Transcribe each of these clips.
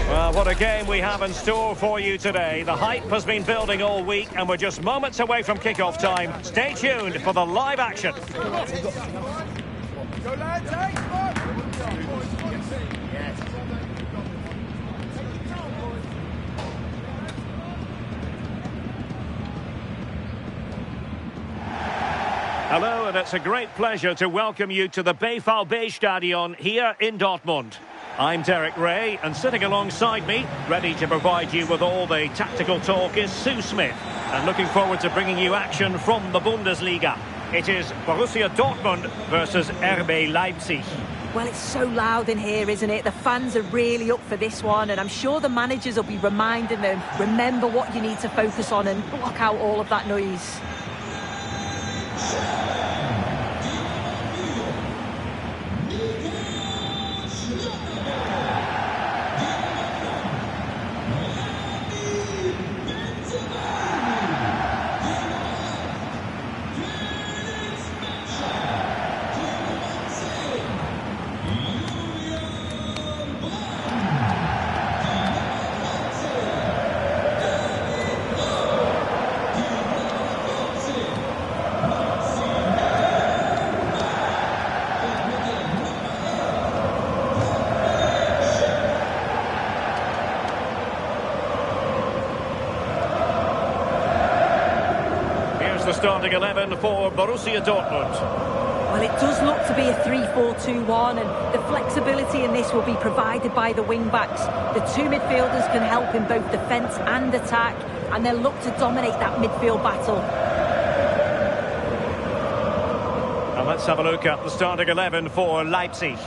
Well, what a game we have in store for you today. The hype has been building all week, and we're just moments away from kickoff time. Stay tuned for the live action. Go lads, hey! Hello, and it's a great pleasure to welcome you to the Stadion here in Dortmund. I'm Derek Ray, and sitting alongside me, ready to provide you with all the tactical talk, is Sue Smith. And looking forward to bringing you action from the Bundesliga. It is Borussia Dortmund versus RB Leipzig. Well, it's so loud in here, isn't it? The fans are really up for this one, and I'm sure the managers will be reminding them, remember what you need to focus on and block out all of that noise. The starting 11 for Borussia Dortmund. Well, it does look to be a 3-4-2-1, and the flexibility in this will be provided by the wing-backs. The two midfielders can help in both defence and attack, and they'll look to dominate that midfield battle. And let's have a look at the starting 11 for Leipzig.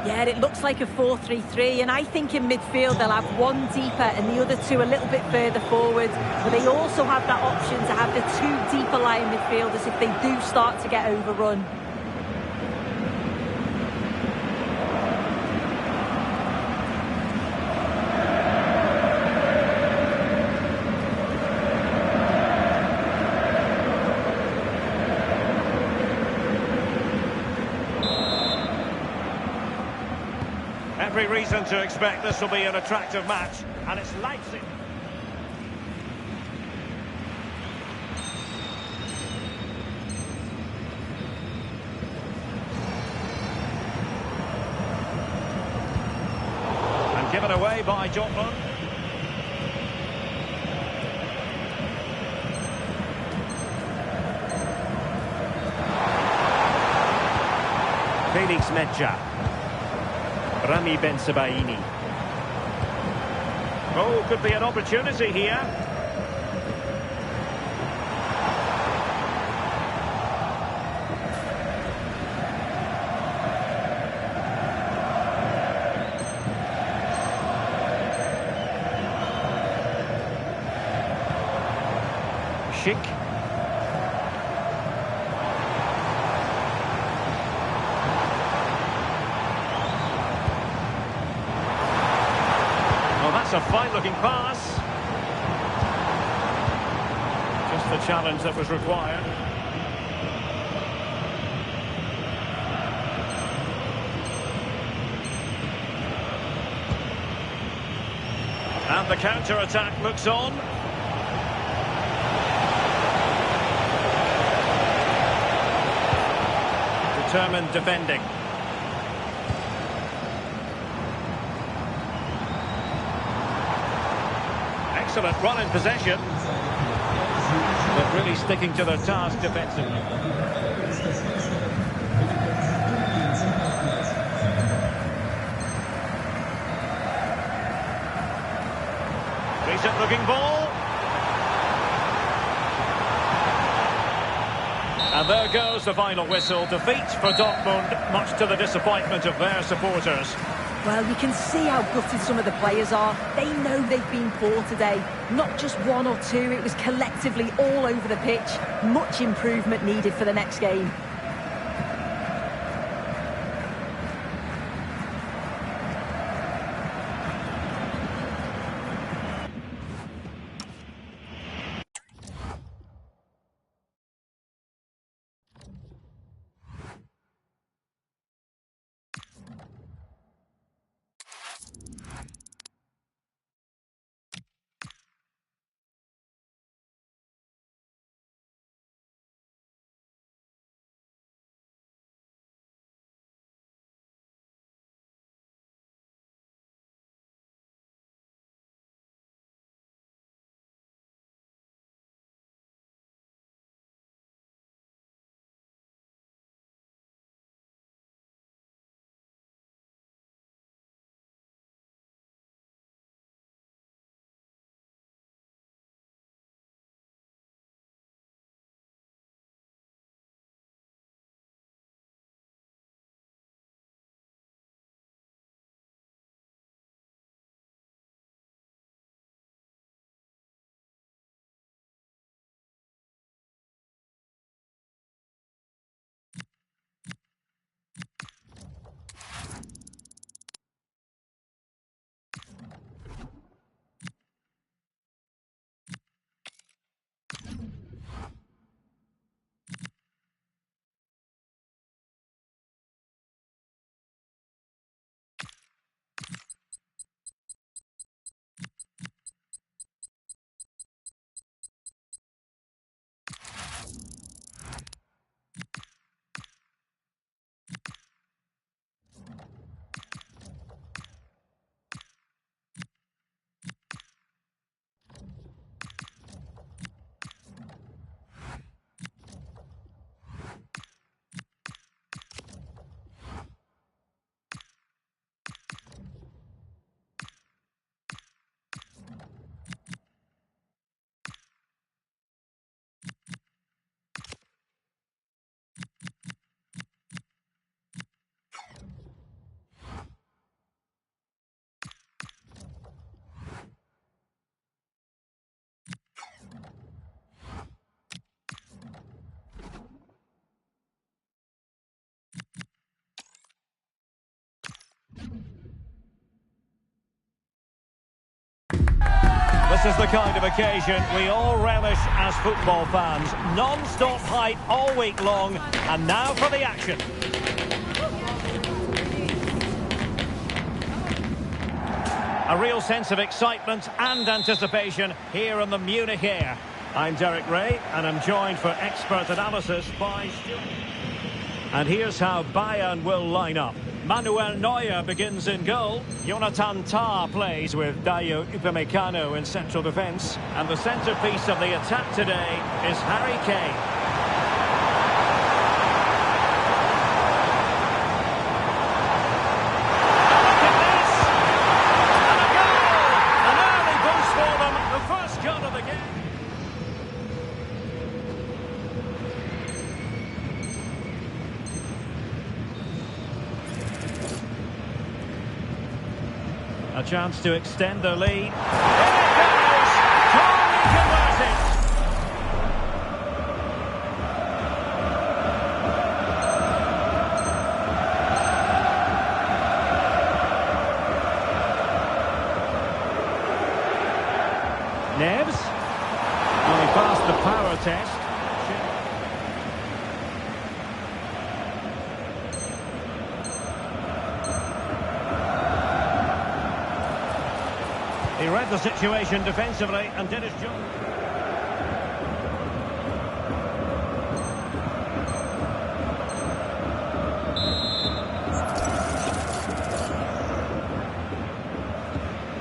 Yeah, it looks like a 4-3-3, and I think in midfield they'll have one deeper and the other two a little bit further forward. But they also have that option to have the two deeper lying midfielders if they do start to get overrun. Every reason to expect this will be an attractive match, and it's Leipzig. And given away by Dortmund. Felix Medja. Rami Ben-Sebaini. Oh, could be an opportunity here. Schick. That's a fine-looking pass. Just the challenge that was required. And the counter-attack looks on. Determined defending. Excellent run in possession, but really sticking to their task defensively. Decent looking ball. And there goes the final whistle. Defeat for Dortmund, much to the disappointment of their supporters. Well, you can see how gutted some of the players are. They know they've been poor today. Not just one or two, it was collectively all over the pitch. Much improvement needed for the next game. This is the kind of occasion we all relish as football fans. Non-stop hype all week long, and now for the action. A real sense of excitement and anticipation here in the Munich air. I'm Derek Ray, and I'm joined for expert analysis by Stuart. And here's how Bayern will line up. Manuel Neuer begins in goal. Jonathan Tah plays with Dayo Upamecano in central defence. And the centrepiece of the attack today is Harry Kane. A chance to extend the lead. In it goes! Totally converted! Neves. Well, he passed the power test. He read the situation defensively and did his job.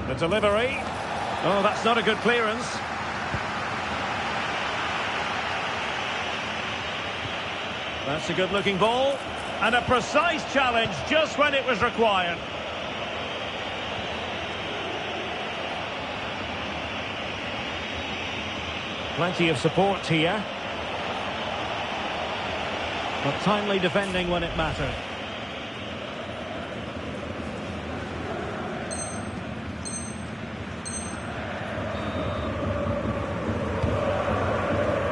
The delivery. Oh, that's not a good clearance. That's a good-looking ball. And a precise challenge just when it was required. Plenty of support here. But timely defending when it mattered.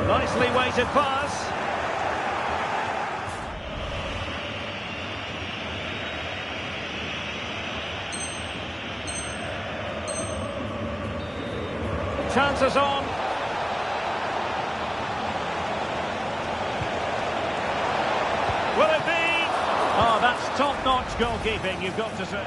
Nicely weighted pass. Chances on. Will it be? Oh, that's top-notch goalkeeping, you've got to say.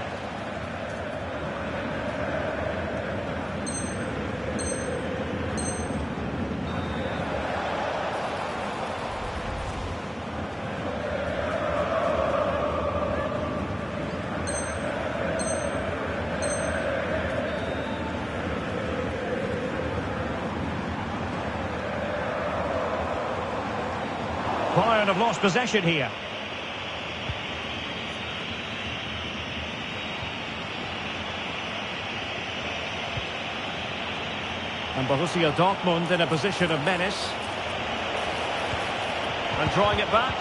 Bayern have lost possession here. And Borussia Dortmund in a position of menace. And drawing it back.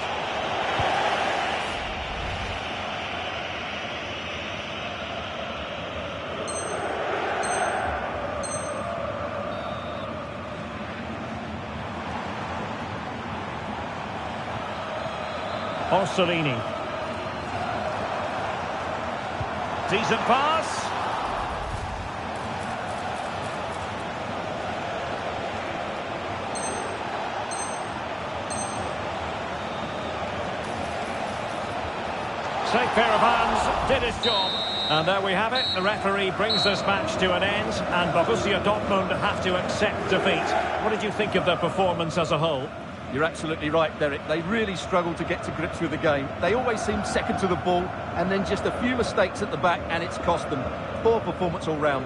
Orsolini. Decent pass. Safe pair of hands, did his job. And there we have it. The referee brings this match to an end, and Borussia Dortmund have to accept defeat. What did you think of their performance as a whole? You're absolutely right, Derek. They really struggled to get to grips with the game. They always seemed second to the ball, and then just a few mistakes at the back, and it's cost them. Poor performance all round.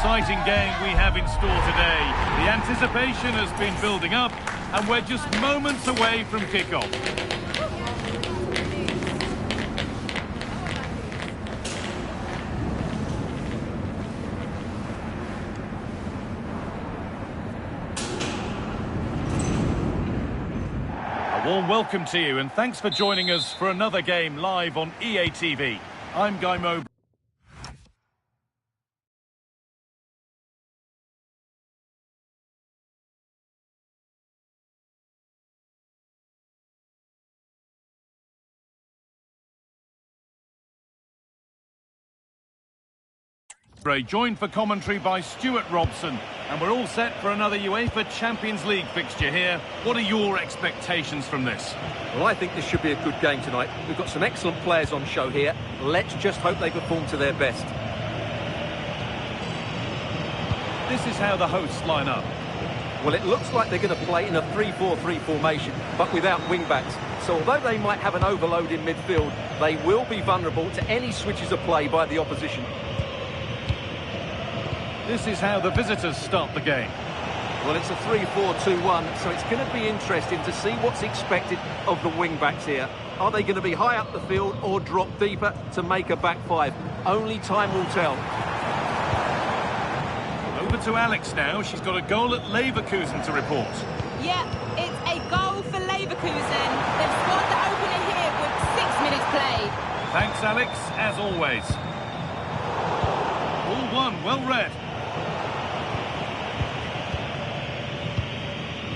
exciting game we have in store today. The anticipation has been building up, and we're just moments away from kickoff. A warm welcome to you, and thanks for joining us for another game live on EA TV. I'm Guy Mowbray. Joined for commentary by Stuart Robson, and we're all set for another UEFA Champions League fixture here. What are your expectations from this? Well, I think this should be a good game tonight. We've got some excellent players on show here. Let's just hope they perform to their best. This is how the hosts line up. Well, it looks like they're going to play in a 3-4-3 formation, but without wing-backs. So although they might have an overload in midfield, they will be vulnerable to any switches of play by the opposition. This is how the visitors start the game. Well, it's a 3-4-2-1, so it's going to be interesting to see what's expected of the wing-backs here. Are they going to be high up the field or drop deeper to make a back five? Only time will tell. Over to Alex now. She's got a goal at Leverkusen to report. Yeah, it's a goal for Leverkusen. They've scored the opener here with 6 minutes played. Thanks, Alex, as always. All one, well read.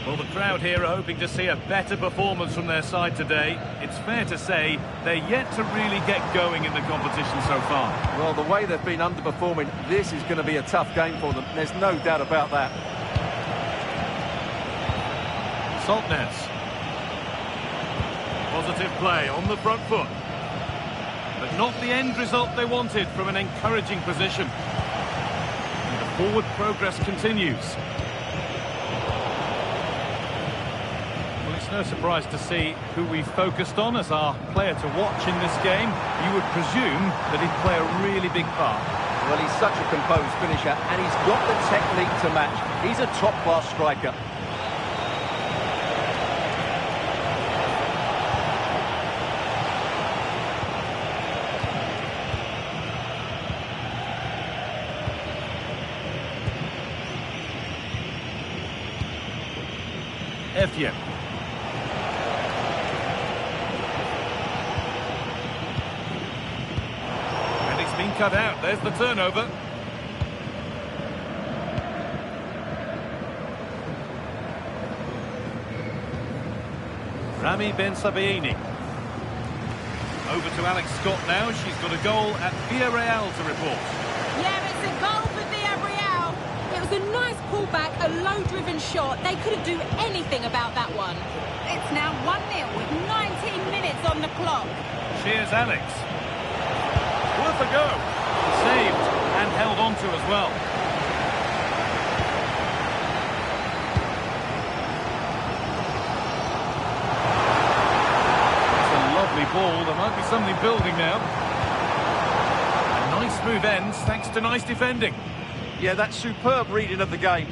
Well, the crowd here are hoping to see a better performance from their side today. It's fair to say they're yet to really get going in the competition so far. Well, the way they've been underperforming, this is going to be a tough game for them. There's no doubt about that. Saltness. Positive play on the front foot. But not the end result they wanted from an encouraging position. And the forward progress continues. No surprise to see who we focused on as our player to watch in this game. You would presume that he'd play a really big part. Well, he's such a composed finisher, and he's got the technique to match. He's a top-class striker. Efye. Been cut out. There's the turnover. Rami Ben Sabaini. Over to Alex Scott now. She's got a goal at Villarreal to report. Yeah, it's a goal for Villarreal. It was a nice pullback, a low-driven shot. They couldn't do anything about that one. It's now 1-0 with 19 minutes on the clock. Cheers, Alex. Worth a go. Saved and held on to as well. It's a lovely ball. There might be something building now. A nice smooth ends thanks to nice defending. Yeah, that's superb reading of the game.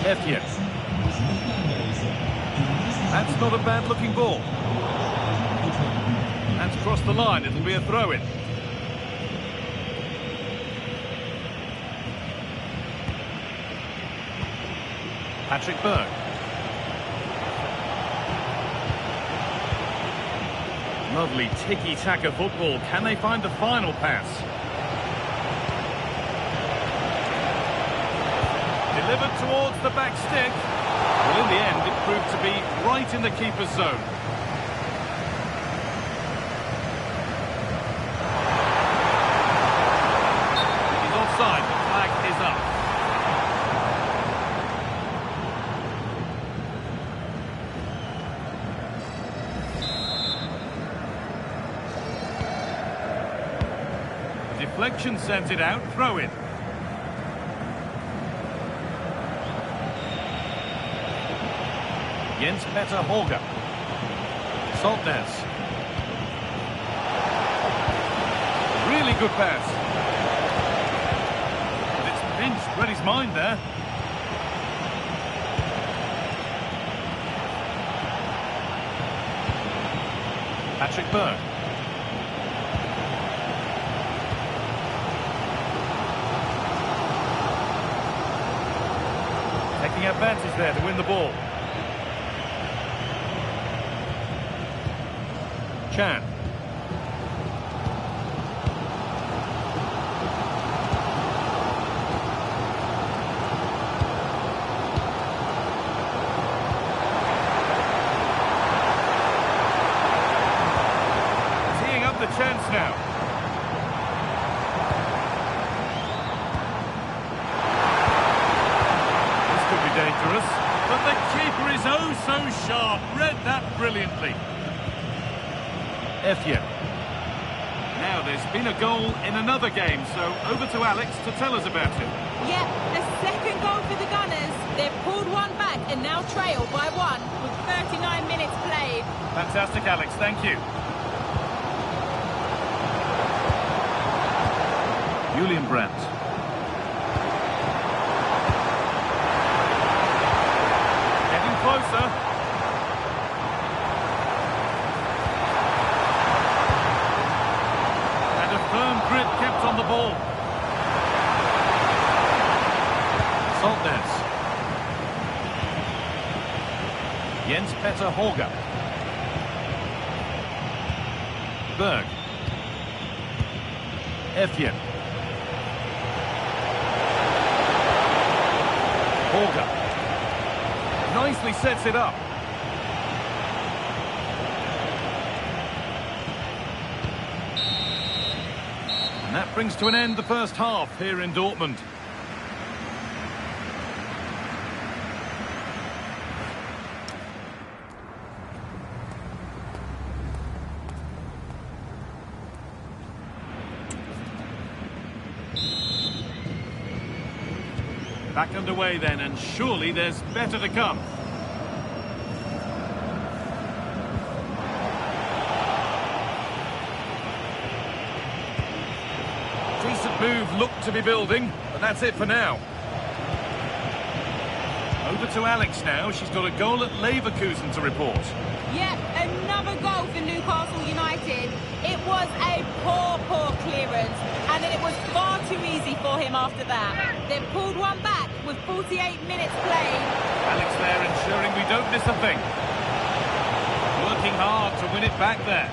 Efye. That's not a bad looking ball. That's crossed the line. It'll be a throw-in. Patrick Berg. Lovely tiki-taka football. Can they find the final pass? Delivered towards the back stick. Well, in the end, it proved to be right in the keeper's zone. He's offside. The flag is up. The deflection sent it out. Throw in. Jens Petter Horger. Saltnes. Really good pass. And it's pinched, read his mind there. Patrick Berg. Taking advantage there to win the ball. Chan. Teeing up the chance now. This could be dangerous, but the keeper is oh so sharp. Read that brilliantly. Effian. Now, there's been a goal in another game, so over to Alex to tell us about it. Yep, a second goal for the Gunners. They've pulled one back and now trail by one with 39 minutes played. Fantastic, Alex. Thank you. Julian Brandt. Getting closer. Firm grip kept on the ball. Saltnes. Jens Petter Horger. Berg. Effian. Horger. Nicely sets it up. That brings to an end the first half here in Dortmund. Back underway then, and surely there's better to come. Decent move looked to be building, but that's it for now. Over to Alex now. She's got a goal at Leverkusen to report. Yep, another goal for Newcastle United. It was a poor clearance, and then it was far too easy for him after that. They've pulled one back with 48 minutes played. Alex there ensuring we don't miss a thing. Working hard to win it back there.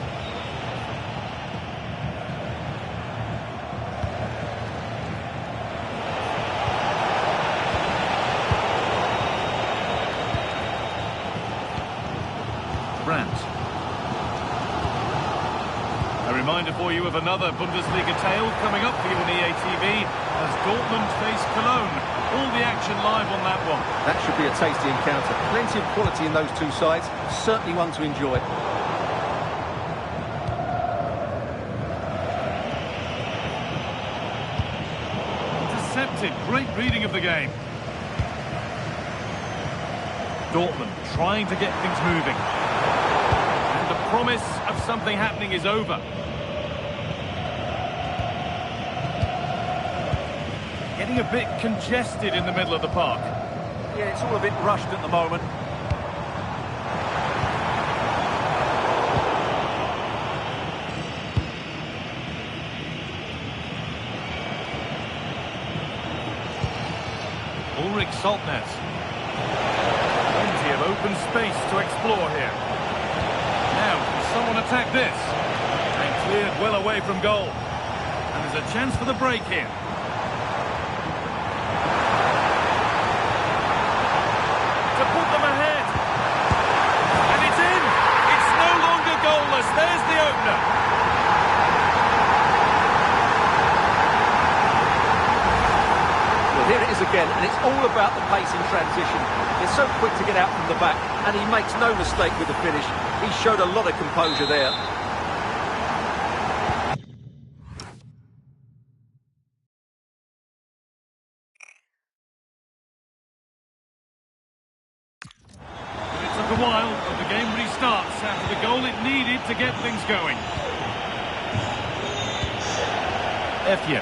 Brandt. A reminder for you of another Bundesliga tale coming up for you on EA TV as Dortmund face Cologne. All the action live on that one. That should be a tasty encounter. Plenty of quality in those two sides. Certainly one to enjoy. Intercepted. Great reading of the game. Dortmund trying to get things moving. And the promise of something happening is over. Getting a bit congested in the middle of the park. Yeah, it's all a bit rushed at the moment. Ulrich Saltnes. Plenty of open space to explore here. Now, can someone attack this? And cleared well away from goal. And there's a chance for the break here. To put them ahead. And it's in! It's no longer goalless. There's the opener. Well, here it is again, and it's all about the pace in transition. They're so quick to get out from the back, and he makes no mistake with the finish. He showed a lot of composure there. It took a goal it needed to get things going. Efje.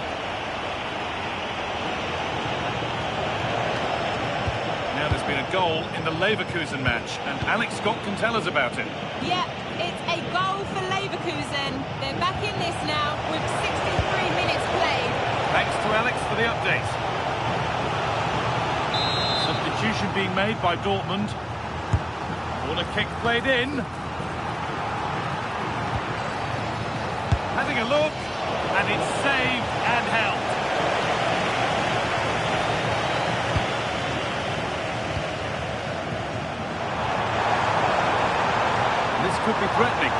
Now there's been a goal in the Leverkusen match, and Alex Scott can tell us about it. Yeah, it's a goal for Leverkusen. They're back in this now with 63 minutes played. Thanks to Alex for the update. Substitution being made by Dortmund. Corner kick played in. Having a look, and it's saved and held. This could be threatening.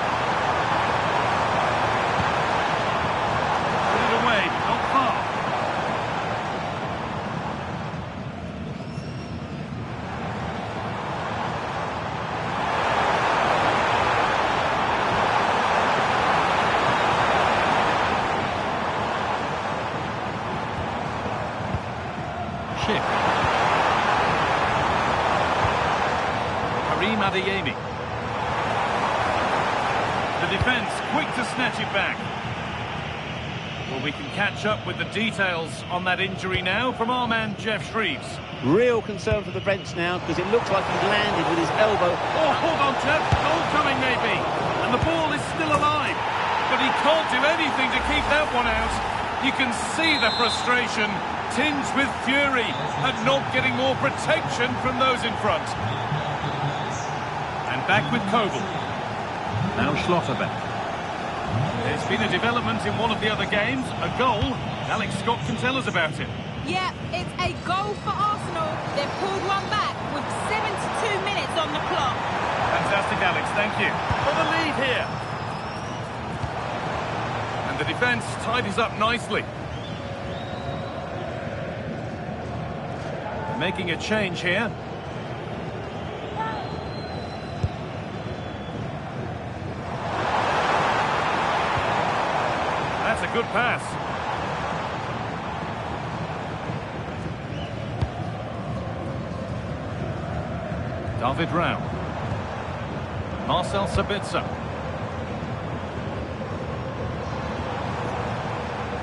Put it away, but not far. Adeyemi. The defence quick to snatch it back. Well, we can catch up with the details on that injury now from our man Jeff Shreves. Real concern for the bench now because it looks like he's landed with his elbow. Oh, hold on, Jeff. Goal coming maybe. And the ball is still alive. But he can't do anything to keep that one out. You can see the frustration, tinged with fury at not getting more protection from those in front. And back with Kobel. Now Schlotterbeck. There's been a development in one of the other games, a goal. Alex Scott can tell us about it. Yeah, it's a goal for Arsenal. They've pulled one back with 72 minutes on the clock. Fantastic, Alex, thank you. For the lead here. And the defence tidies up nicely. Making a change here. That's a good pass. David Rao. Marcel Sabitzer.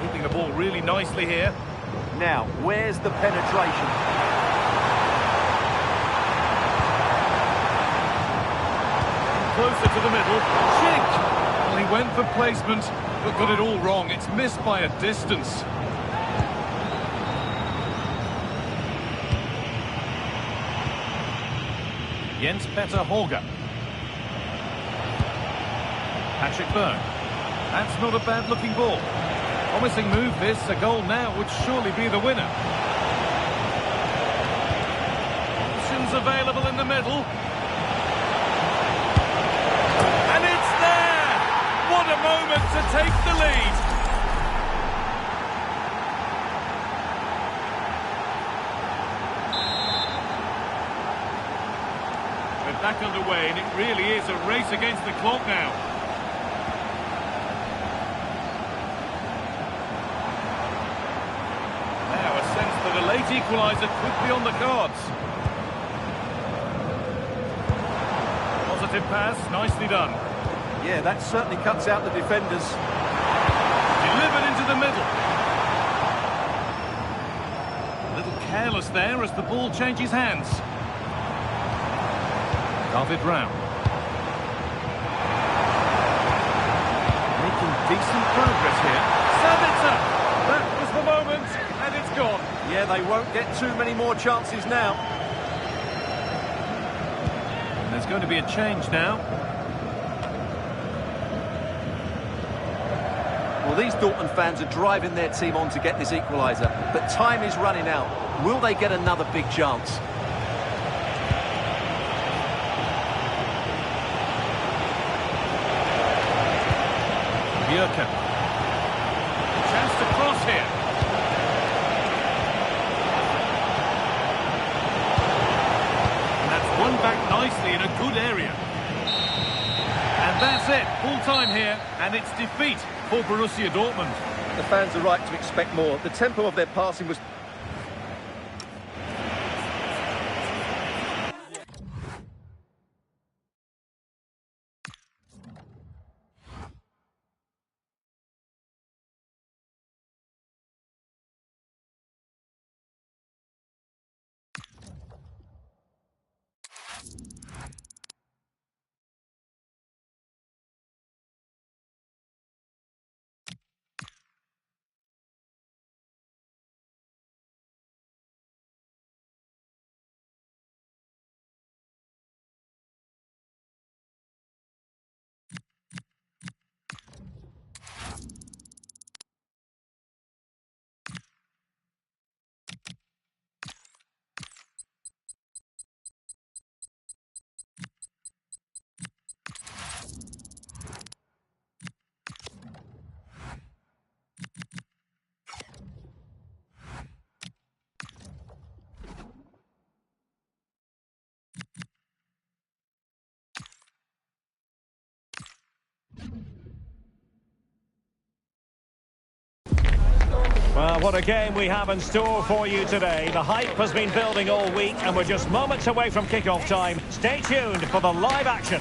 Keeping the ball really nicely here. Now, where's the penetration? Closer to the middle. Schick! Well, he went for placement, but got it all wrong. It's missed by a distance. Jens Petter Horger. Patrick Berg. That's not a bad-looking ball. Promising move this. A goal now would surely be the winner. Options available in the middle. And it's there! What a moment to take the lead! We're back underway, and it really is a race against the clock now. Now a sense that a late equaliser could be on the cards. Positive pass, nicely done. Yeah, that certainly cuts out the defenders. Delivered into the middle. A little careless there as the ball changes hands. David Rao. Making decent progress here. Sabitzer! That was the moment, and it's gone. Yeah, they won't get too many more chances now. And there's going to be a change now. Well, these Dortmund fans are driving their team on to get this equaliser, but time is running out. Will they get another big chance? Bjerke. Chance to cross here. And that's won back nicely in a good area. And that's it, full time here, and it's defeat for Borussia Dortmund. The fans are right to expect more. The tempo of their passing was... Well, what a game we have in store for you today. The hype has been building all week and we're just moments away from kick-off time. Stay tuned for the live action.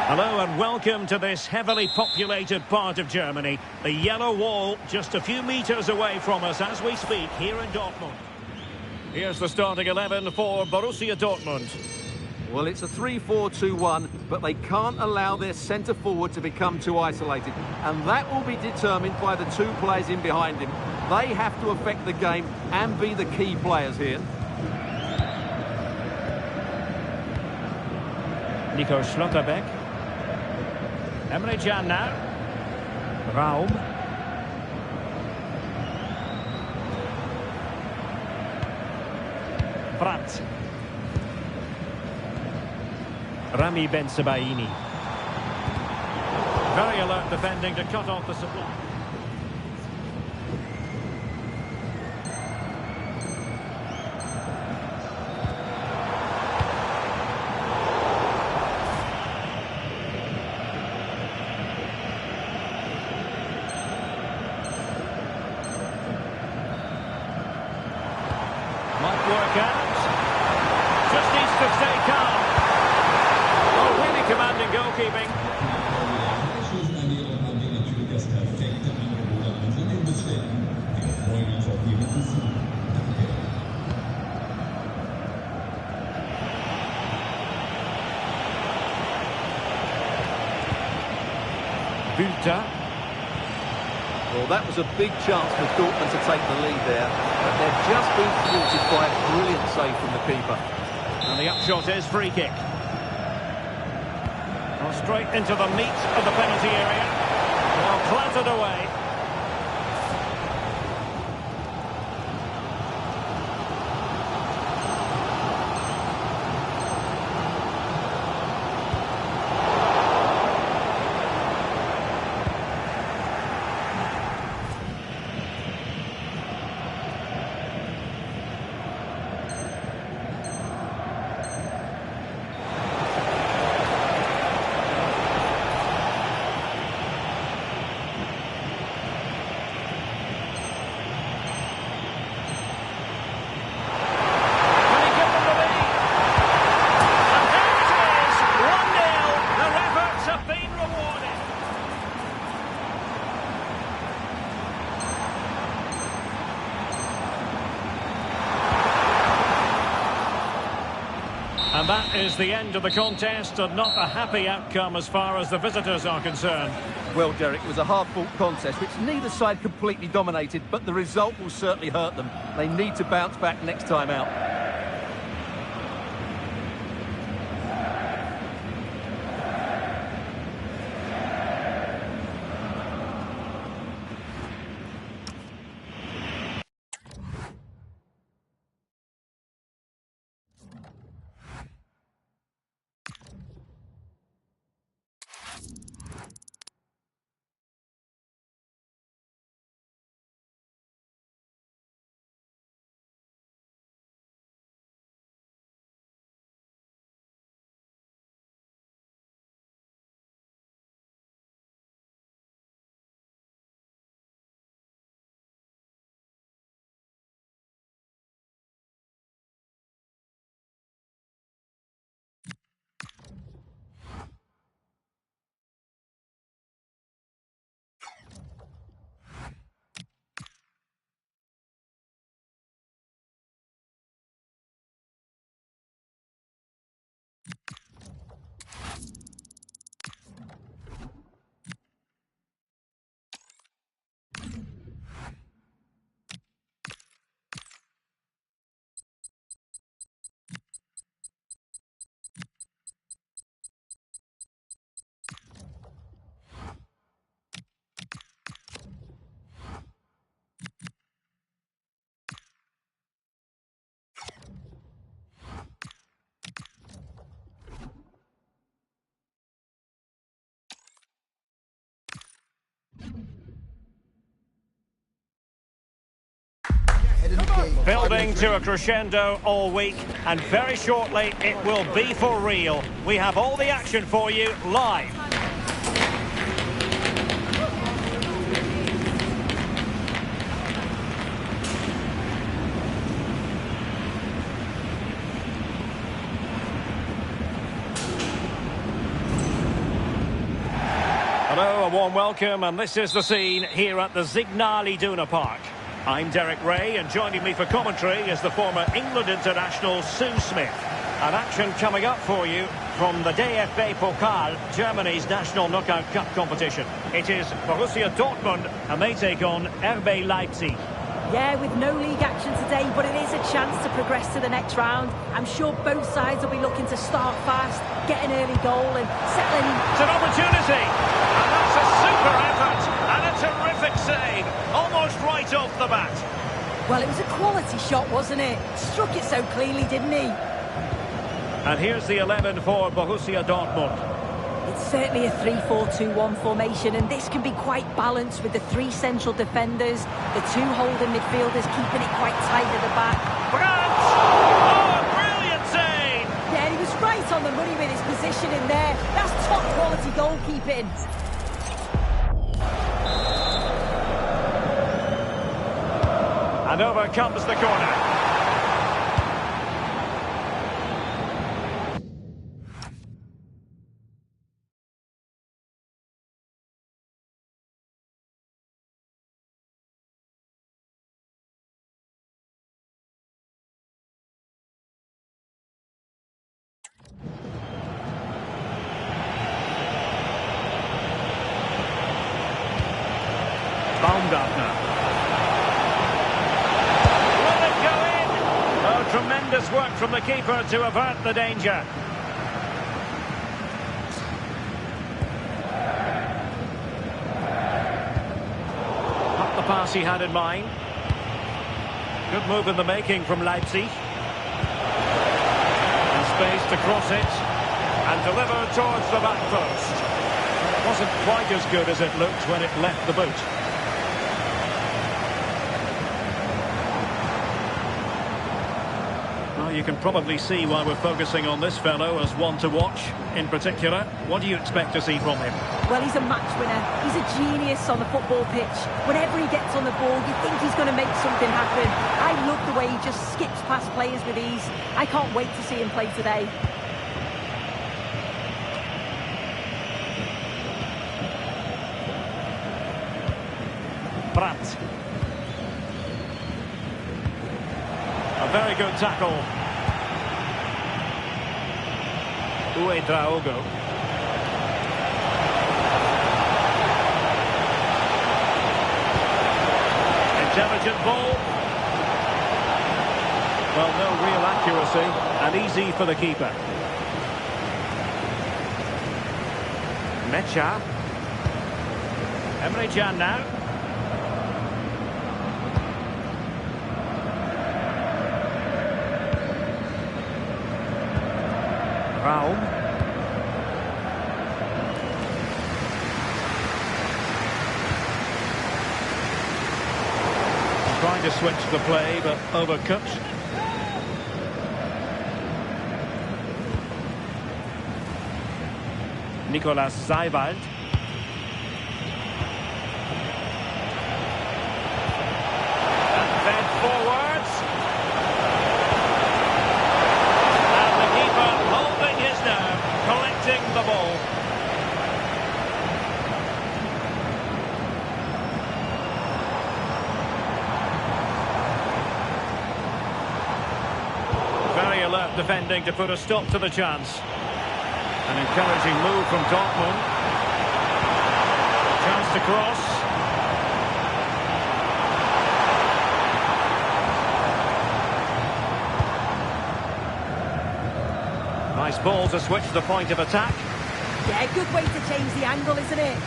Hello and welcome to this heavily populated part of Germany. The yellow wall just a few metres away from us as we speak here in Dortmund. Here's the starting 11 for Borussia Dortmund. Well, it's a 3-4-2-1, but they can't allow their centre-forward to become too isolated. And that will be determined by the two players in behind him. They have to affect the game and be the key players here. Nico Schlotterbeck. Emre Can now. Raum. Brandt. Rami Ben-Sebaini. Very alert defending to cut off the supply. Might work out. Just needs to stay calm. Oh, really commanding goalkeeping. Bülter. Well, that was a big chance for Dortmund to take the lead there, but they've just been thwarted by a brilliant save from the keeper. And the upshot is free kick. Well, straight into the meat of the penalty area. Well, clattered away. And that is the end of the contest, and not a happy outcome as far as the visitors are concerned. Well, Derek, it was a hard-fought contest, which neither side completely dominated, but the result will certainly hurt them. They need to bounce back next time out. Building to a crescendo all week, and very shortly it will be for real. We have all the action for you live. Hello, a warm welcome, and this is the scene here at the Signal Iduna Park. I'm Derek Ray, and joining me for commentary is the former England international Sue Smith. An action coming up for you from the DFB Pokal, Germany's national knockout cup competition. It is Borussia Dortmund, and they take on RB Leipzig. Yeah, with no league action today, but it is a chance to progress to the next round. I'm sure both sides will be looking to start fast, get an early goal and settle in. It's an opportunity, and that's a super effort, and a terrific save, almost right off the bat. Well, it was a quality shot, wasn't it? Struck it so cleanly, didn't he? And here's the 11 for Borussia Dortmund. It's certainly a 3-4-2-1 formation, and this can be quite balanced with the three central defenders, the two holding midfielders keeping it quite tight at the back. Brandt! Oh, a brilliant save! Yeah, he was right on the money with his positioning there. That's top quality goalkeeping. And over comes the corner. Baumgartner. Will it go in? Oh, tremendous work from the keeper to avert the danger. Not the pass he had in mind. Good move in the making from Leipzig. And space to cross it. And deliver towards the back post. Wasn't quite as good as it looked when it left the boot. Well, you can probably see why we're focusing on this fellow as one to watch. In particular, what do you expect to see from him? Well, he's a match winner. He's a genius on the football pitch. Whenever he gets on the ball, you think he's going to make something happen. I love the way he just skips past players with ease. I can't wait to see him play today. Brandt. A very good tackle. Usain Bolt. Intelligent ball. Well, no real accuracy, and easy for the keeper. Mecha. Emre Can now. Raum. Trying to switch the play, but overcooked. Nicolas Seiwald. And fed forwards. And the keeper holding his nerve, collecting the ball. Very alert defending to put a stop to the chance. An encouraging move from Dortmund. Chance to cross. Nice ball to switch the point of attack. Yeah, good way to change the angle, isn't it?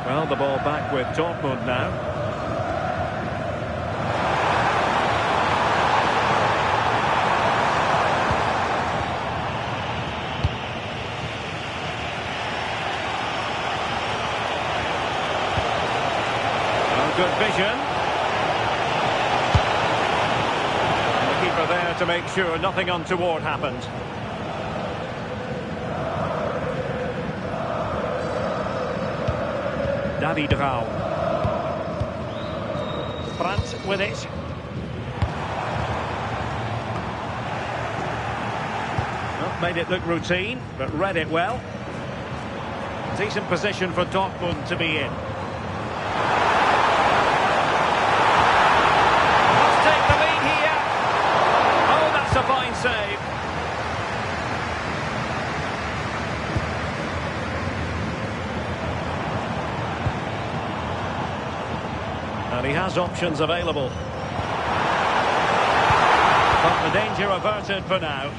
Well, the ball back with Dortmund now. Good vision. And the keeper there to make sure nothing untoward happened. David Raum. Brandt with it. made it look routine, but read it well. Decent position for Dortmund to be in. Must take the lead here. Oh, that's a fine save. And he has options available. But the danger averted for now.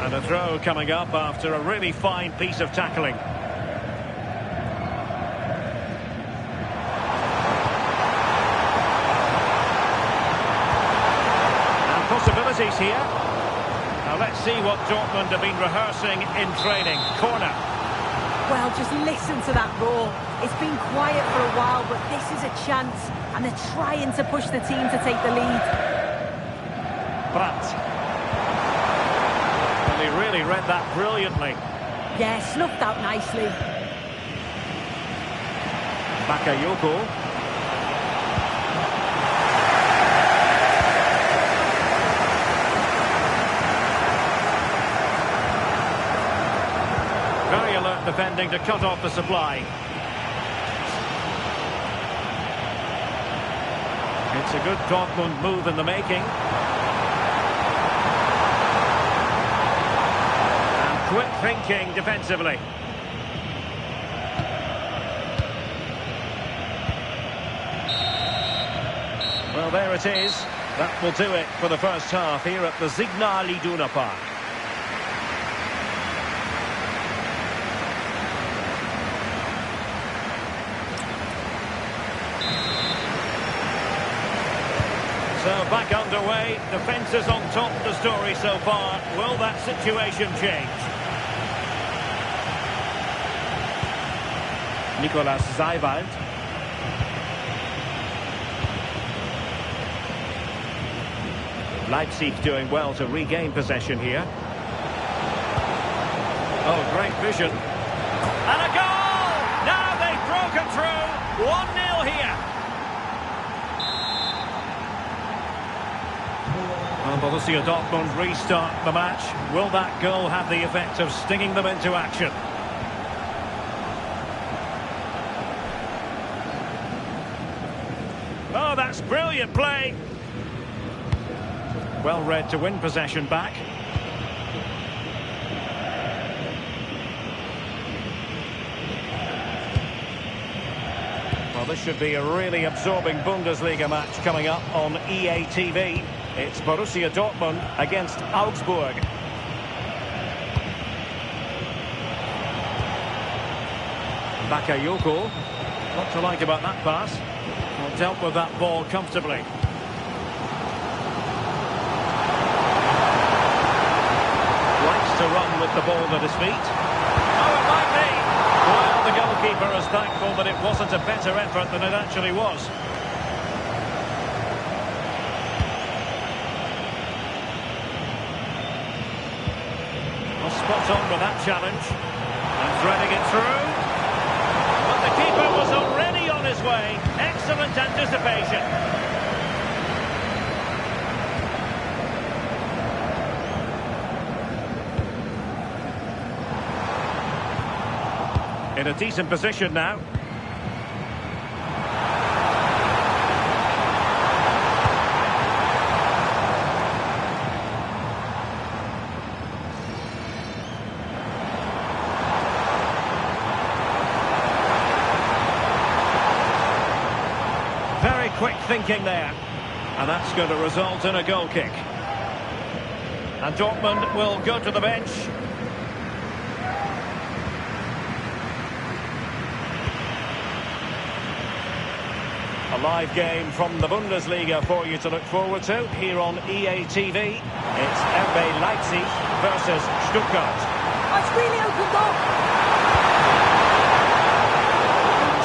And a throw coming up after a really fine piece of tackling. And possibilities here. Now let's see what Dortmund have been rehearsing in training. Corner. Well, just listen to that roar. It's been quiet for a while, but this is a chance. And they're trying to push the team to take the lead. Brandt. Well, he really read that brilliantly. Yeah, snuffed out nicely. Bakayoko. Very alert defending to cut off the supply. It's a good Dortmund move in the making. And quick thinking defensively. Well, there it is. That will do it for the first half here at the Signal Iduna Park. So back underway, defence is on top of the story so far. Will that situation change? Nicolas Seiwald. Leipzig doing well to regain possession here. Oh, great vision. And a goal! Now they've broken through. 1-0 here. Well, Borussia Dortmund restart the match. Will that goal have the effect of stinging them into action? Oh, that's brilliant play. Well read to win possession back. Well, this should be a really absorbing Bundesliga match coming up on EA TV. It's Borussia Dortmund against Augsburg. Bakayoko. What to like about that pass? Well, dealt with that ball comfortably. Likes to run with the ball at his feet. Oh, it might be. Well, the goalkeeper is thankful that it wasn't a better effort than it actually was. Spot on with that challenge. And threading it through. But the keeper was already on his way. Excellent anticipation. In a decent position now. Quick thinking there, and that's going to result in a goal kick. And Dortmund will go to the bench. A live game from the Bundesliga for you to look forward to here on EA TV. It's RB Leipzig versus Stuttgart. It's really opened up.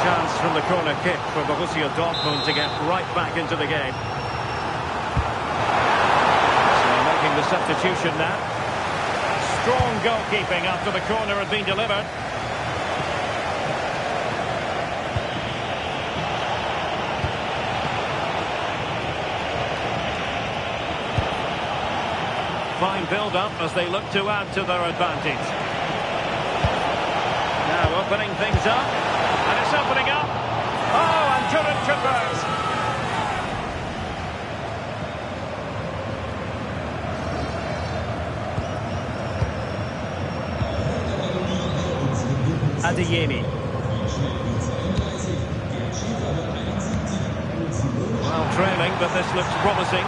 Chance from the corner kick for Borussia Dortmund to get right back into the game. So making the substitution now. Strong goalkeeping after the corner had been delivered. build-up as they look to add to their advantage. Now opening things up, and it's opening up. Oh, and couldn't convert. Adeyemi. Well, trailing, but this looks promising.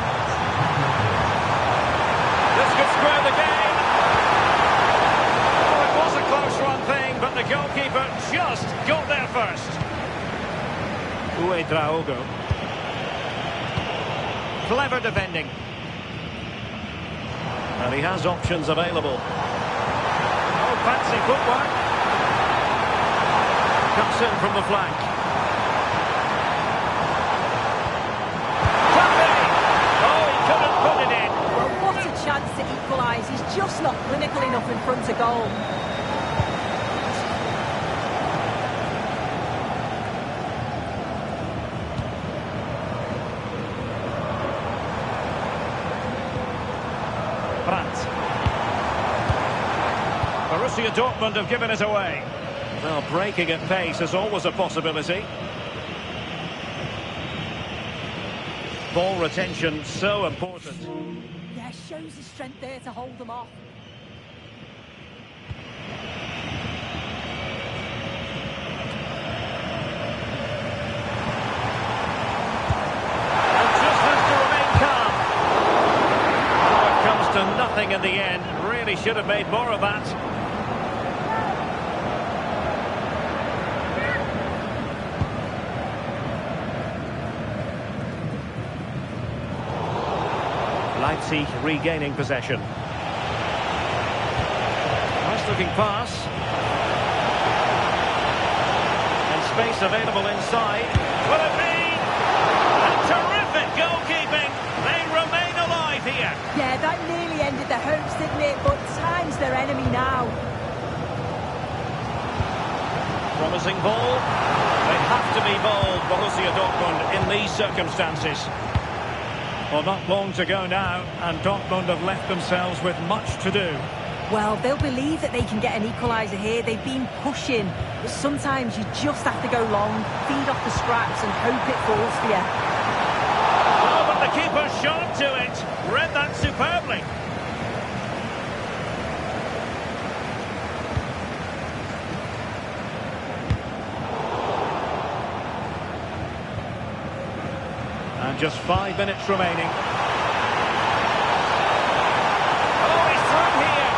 This could square the game. Oh, it was a close run thing, but the goalkeeper just got there first. Uedraogo. Clever defending. And he has options available. Oh, fancy footwork. Cuts in from the flank. Oh, he couldn't put it in. Well, what a chance to equalise. He's just not clinical enough in front of goal. Borussia Dortmund have given it away. Well, breaking at pace is always a possibility. Ball retention so important. Yeah, shows his strength there to hold them off. And just has to remain calm. Oh, it comes to nothing in the end. Really should have made more of that. Leipzig regaining possession. Nice looking pass. And space available inside. Will it be? And terrific goalkeeping. They remain alive here. Yeah, that nearly ended their hopes, didn't it? But time's their enemy now. Promising ball. They have to be bold, Borussia Dortmund, in these circumstances. Well, not long to go now, and Dortmund have left themselves with much to do. Well, they'll believe that they can get an equaliser here. They've been pushing, but sometimes you just have to go long, feed off the scraps and hope it falls for you. Oh, but the keeper shot to it. Read that superbly. And just 5 minutes remaining. Oh, he's through here.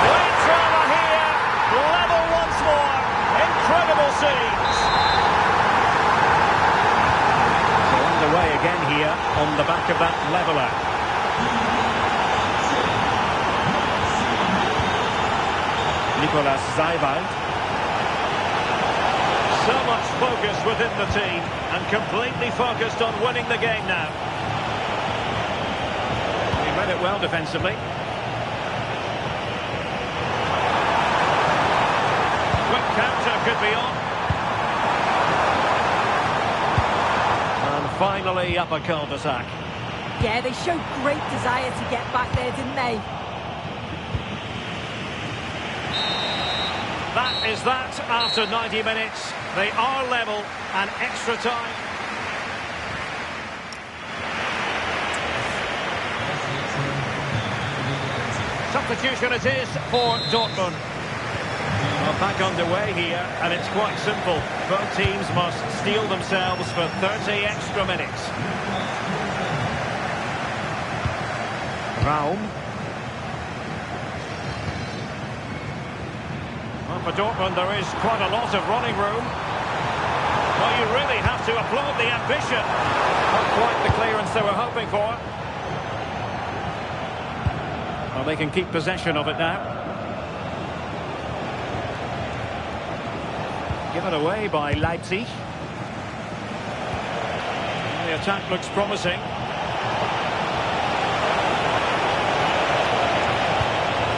Great drama here. Level once more. Incredible scenes. So underway again here on the back of that leveller. Nicolas Zaiwald. So much focus within the team and completely focused on winning the game now. He read it well defensively. Quick counter could be on. And finally up a cul-de-sac. Yeah, they showed great desire to get back there, didn't they? That is that after 90 minutes. They are level and extra time. Substitution it is for Dortmund. Well, back underway here, and it's quite simple. Both teams must steel themselves for 30 extra minutes. Raum. Well, for Dortmund, there is quite a lot of running room. Well, you really have to applaud the ambition. Not quite the clearance they were hoping for. Well, they can keep possession of it now. Given away by Leipzig. The attack looks promising.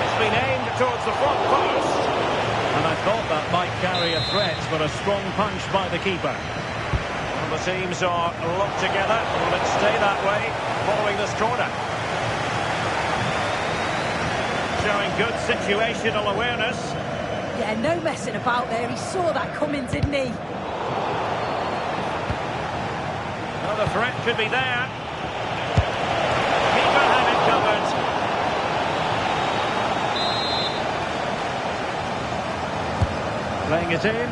It's been aimed towards the front post. And I thought that might carry a threat, but a strong punch by the keeper. Well, the teams are locked together. Will it stay that way following this corner? showing good situational awareness. Yeah, no messing about there. He saw that coming, didn't he? Well, the threat could be there. Keeper had it covered. Playing it in.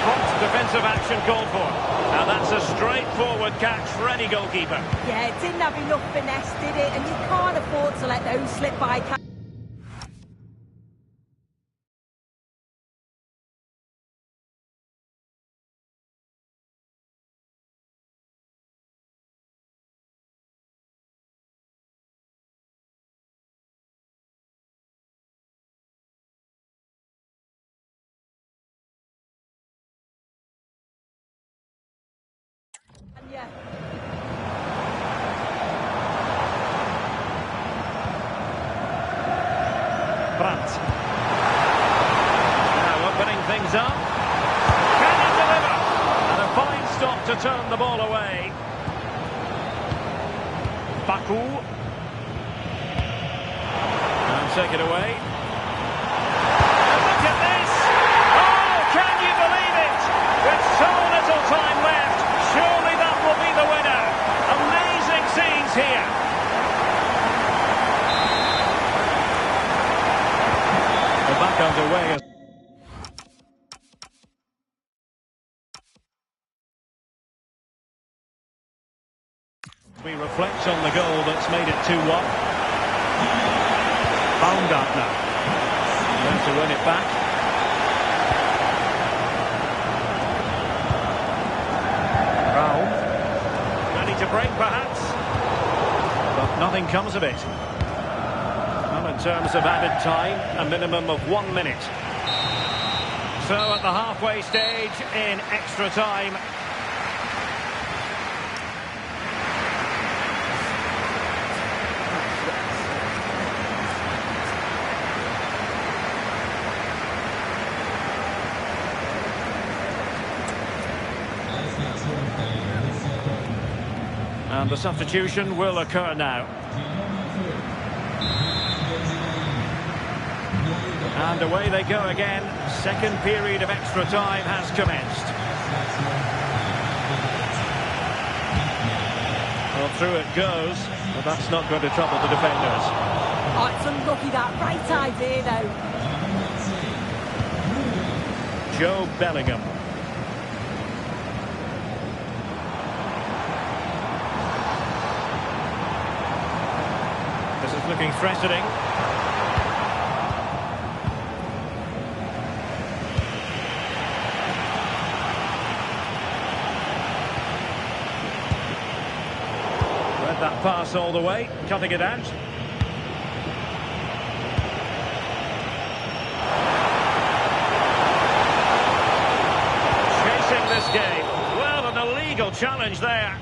Prompt defensive action called for. Now that's a straightforward catch for any goalkeeper. Yeah, it didn't have enough finesse, did it? And you can't afford to let those slip by. Yeah. Brandt. Now opening things up. Can he deliver? And a fine stop to turn the ball away. Baku. And take it away. And look at this! Oh, can you believe it? With so little time left, surely that will be the winner. Amazing scenes here. We're back underway. We reflect on the goal that's made it 2-1. Baumgartner. Going to win it back. Raum. Ready to break perhaps. But nothing comes of it. Well, in terms of added time, a minimum of 1 minute. So at the halfway stage in extra time. And the substitution will occur now. And away they go again. Second period of extra time has commenced. Well, through it goes, but that's not going to trouble the defenders. Oh, it's unlucky that. Right idea, though. Joe Bellingham. This is looking threatening. Read that pass all the way, cutting it out. Chasing this game. Well, an illegal challenge there.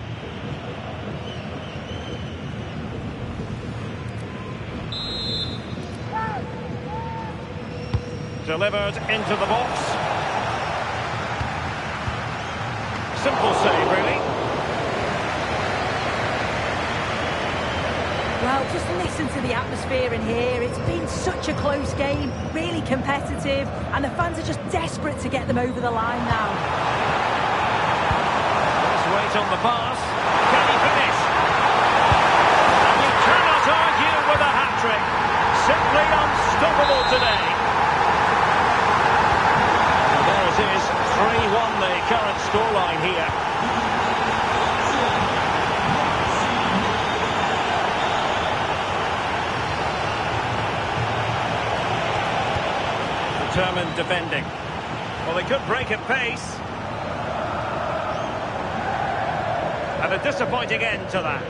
Delivered into the box. Simple save, really. Well, just listen to the atmosphere in here. It's been such a close game, really competitive, and the fans are just desperate to get them over the line now. Let's wait on the pass. Can he finish? And you cannot argue with a hat-trick. Simply unstoppable today. It is 3-1 the current scoreline here. Determined defending. Well, they could break at pace. And a disappointing end to that.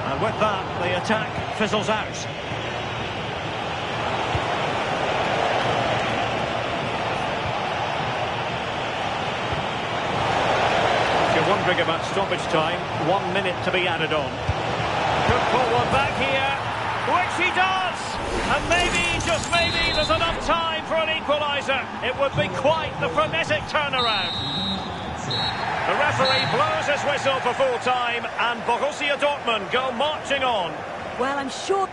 And with that, the attack fizzles out. If you're wondering about stoppage time, 1 minute to be added on. Could pull one back here, which he does! And maybe just maybe there's enough time for an equaliser. It would be quite the frenetic turnaround. The referee blows his whistle for full time, and Borussia Dortmund go marching on. Well, I'm sure...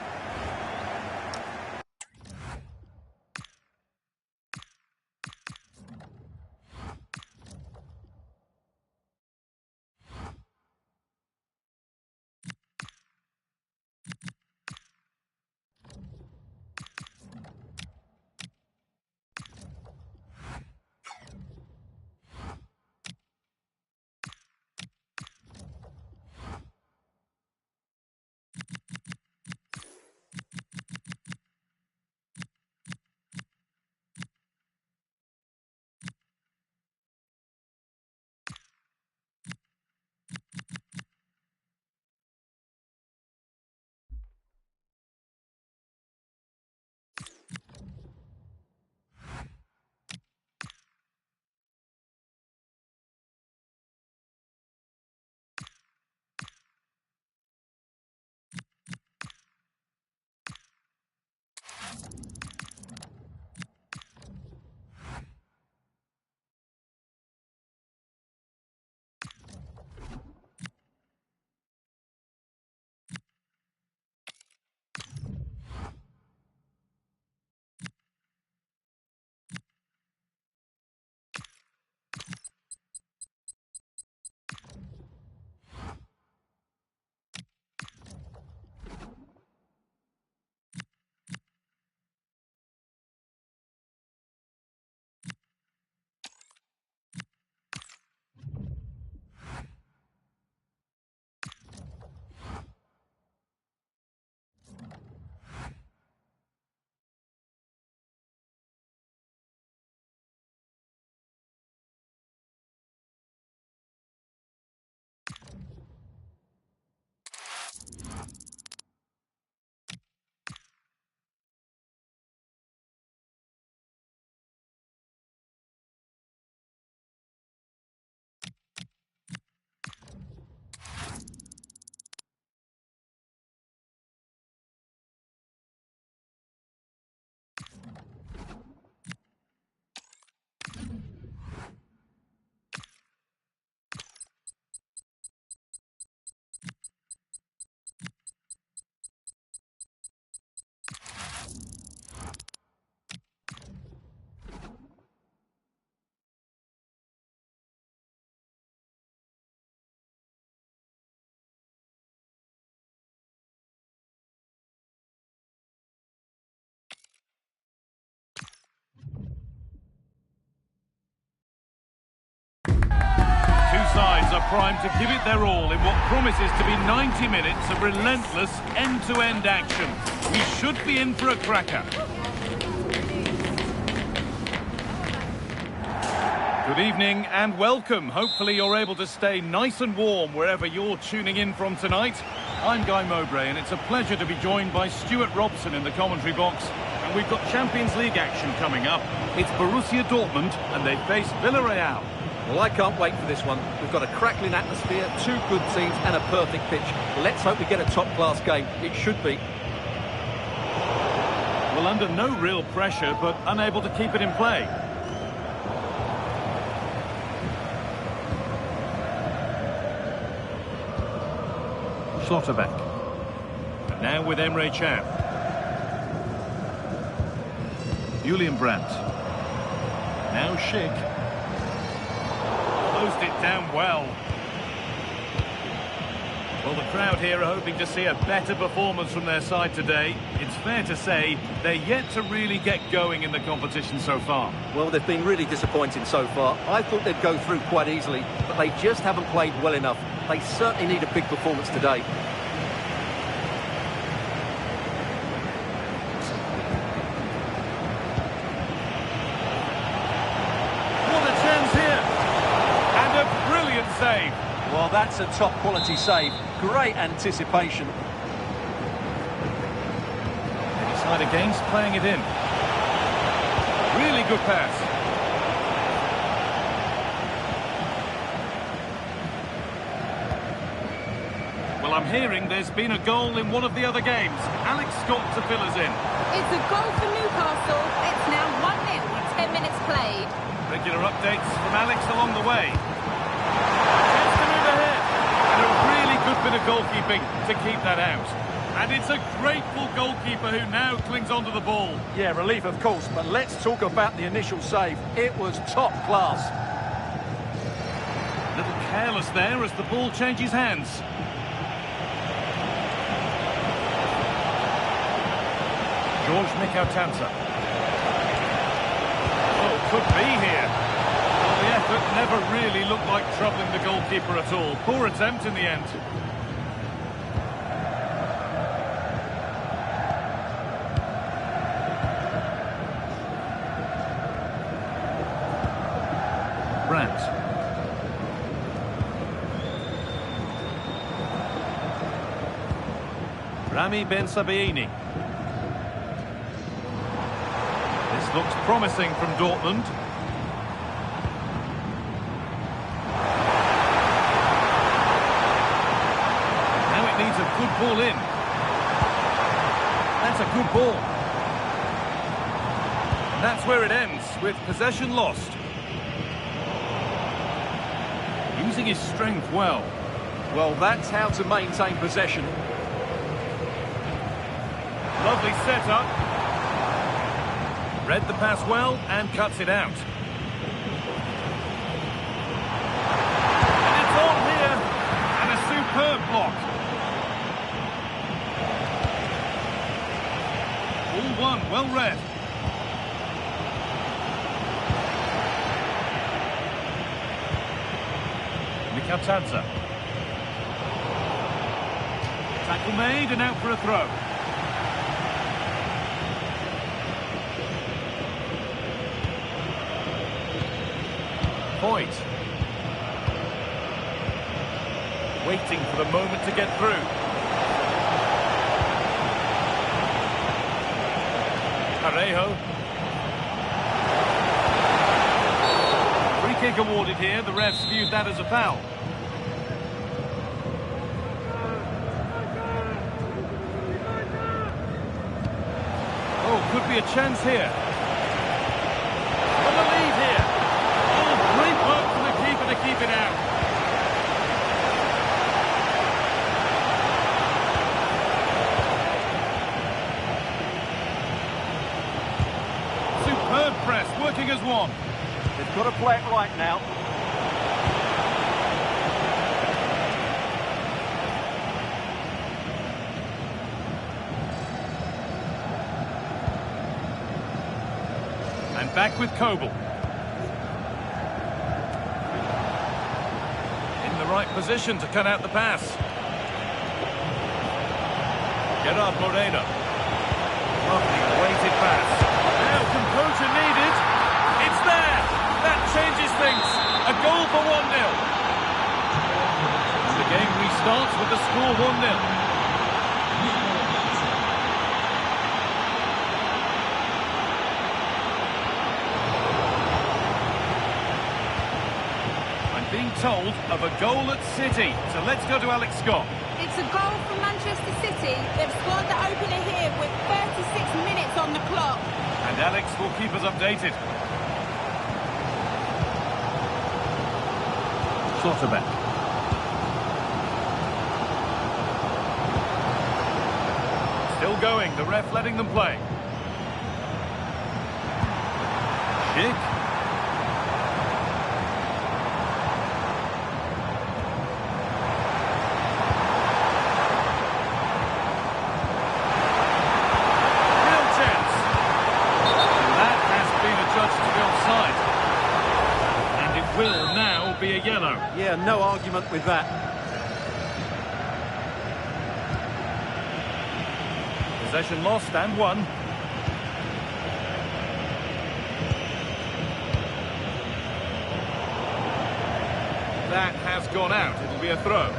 Sides are primed to give it their all in what promises to be 90 minutes of relentless end-to-end action. We should be in for a cracker. Good evening and welcome. Hopefully you're able to stay nice and warm wherever you're tuning in from tonight. I'm Guy Mowbray and it's a pleasure to be joined by Stuart Robson in the commentary box. And we've got Champions League action coming up. It's Borussia Dortmund and they face Villarreal. Well, I can't wait for this one. We've got a crackling atmosphere, two good teams and a perfect pitch. Let's hope we get a top-class game. It should be. Well, under no real pressure, but unable to keep it in play. Schlotterbeck. And now with Emre Can. Julian Brandt. Now Schick. Closed it down well. Well, the crowd here are hoping to see a better performance from their side today. It's fair to say they're yet to really get going in the competition so far. Well, they've been really disappointing so far. I thought they'd go through quite easily, but they just haven't played well enough. They certainly need a big performance today. Save. Well, that's a top-quality save. Great anticipation. They decide against playing it in. Really good pass. Well, Well, I'm hearing there's been a goal in one of the other games. Alex Scott to fill us in. It's a goal for Newcastle. It's now 1-0 with 10 minutes played. Regular updates from Alex along the way. Chance to move ahead. And a really good bit of goalkeeping to keep that out. And it's a grateful goalkeeper who now clings onto the ball. Yeah, relief of course, but let's talk about the initial save. It was top class. A little careless there as the ball changes hands. George Mikautanza. Oh, could be here. Well, the effort never really looked like troubling the goalkeeper at all. Poor attempt in the end. Brandt. Rami Ben Sabaini. This looks promising from Dortmund. Now it needs a good ball in. That's a good ball. And that's where it ends, with possession lost. Using his strength well. Well, that's how to maintain possession. Lovely setup. Read the pass well and cuts it out. And it's on here. And a superb block. All one, well read. Mikautanza. Tackle made and out for a throw. Point. Waiting for the moment to get through. Parejo. Free kick awarded here. The refs viewed that as a foul. Oh, could be a chance here. On the lead here. Oh, great work from the keeper to keep it out. Superb press, working as one. They've got to play it right now. And back with Kobel. In the right position to cut out the pass. Gerard Moreno. Lovely weighted pass. Now composure needed. It's there. That changes things. A goal for 1-0. And the game restarts with the score 1-0. Being told of a goal at City. So let's go to Alex Scott. It's a goal from Manchester City. They've scored the opener here with 36 minutes on the clock. And Alex will keep us updated. Schlotterbeck. Still going, the ref letting them play. Schick. Will now be a yellow. Yeah, no argument with that. Possession lost and won. That has gone out. It'll be a throw.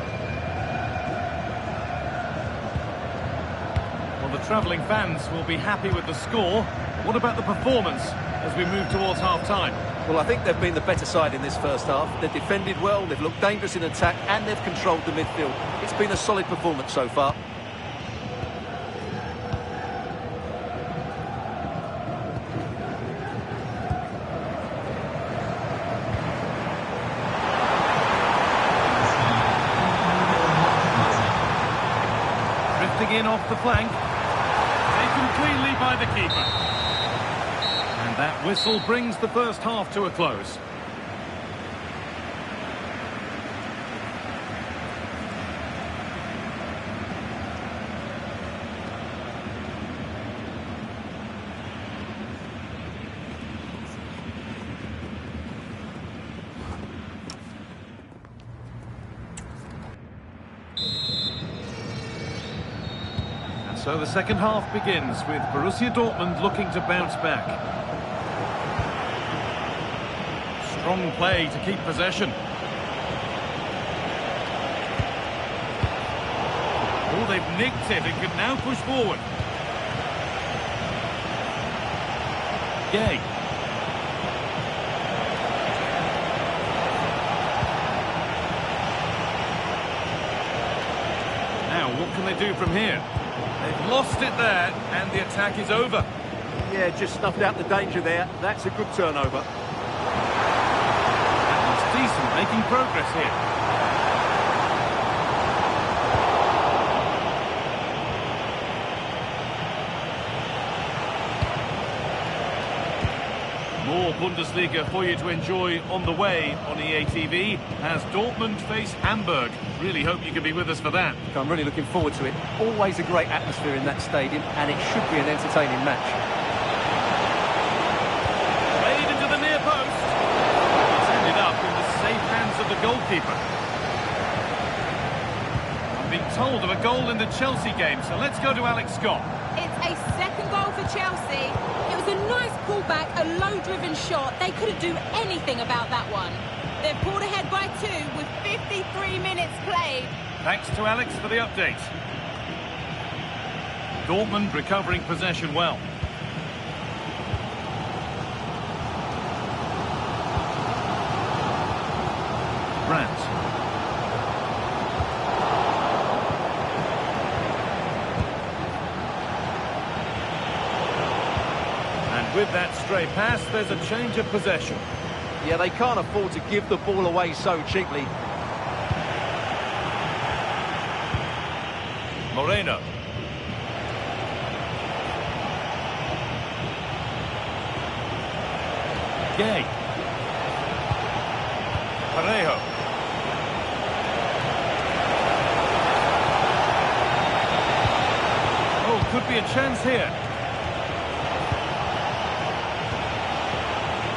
Well, the travelling fans will be happy with the score. What about the performance as we move towards half-time? Well, I think they've been the better side in this first half. They've defended well, they've looked dangerous in attack, and they've controlled the midfield. It's been a solid performance so far. Drifting in off the flank. Taken cleanly by the keeper. And that whistle brings the first half to a close. And so the second half begins with Borussia Dortmund looking to bounce back. Strong play to keep possession. Oh, they've nicked it and can now push forward. Gay. Now, what can they do from here? They've lost it there, and the attack is over. Yeah, just snuffed out the danger there. That's a good turnover. Decent, making progress here. More Bundesliga for you to enjoy on the way on EA TV as Dortmund face Hamburg. Really hope you can be with us for that. I'm really looking forward to it. Always a great atmosphere in that stadium, and it should be an entertaining match. Played into the near post. It's ended up in the safe hands of the goalkeeper. I've been told of a goal in the Chelsea game, so let's go to Alex Scott. It's a second goal for Chelsea. It was a nice pullback, a low-driven shot. They couldn't do anything about that one. They're pulled ahead by 2 with 53 minutes played. Thanks to Alex for the update. Dortmund recovering possession well. Brandt. And with that stray pass, there's a change of possession. Yeah, they can't afford to give the ball away so cheaply. Moreno. Gay. Parejo. Oh, could be a chance here.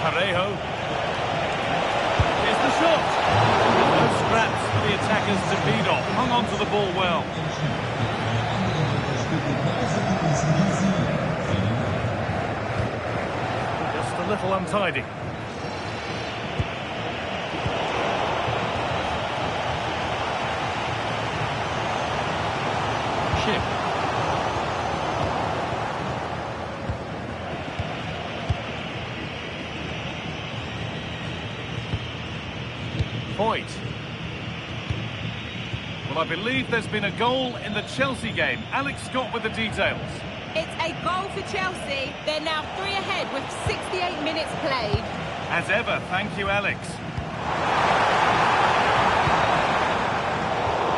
Parejo. Here's the shot. No scraps for the attackers to feed off. Hung on to the ball well. Just a little untidy. Chip. Point. Well, I believe there's been a goal in the Chelsea game. Alex Scott with the details. It's a goal for Chelsea. They're now 3 ahead with 68 minutes played. As ever, thank you, Alex.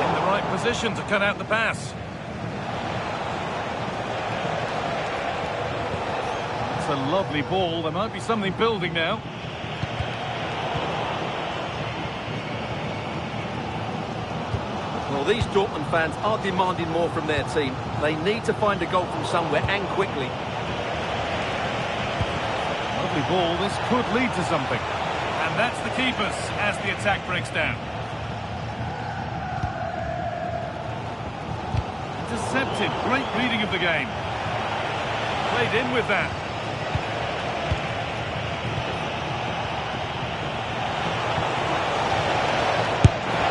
In the right position to cut out the pass. It's a lovely ball. There might be something building now. Well, these Dortmund fans are demanding more from their team. They need to find a goal from somewhere and quickly. Lovely ball. This could lead to something. And that's the keepers as the attack breaks down. Intercepted. Great reading of the game. Played in with that.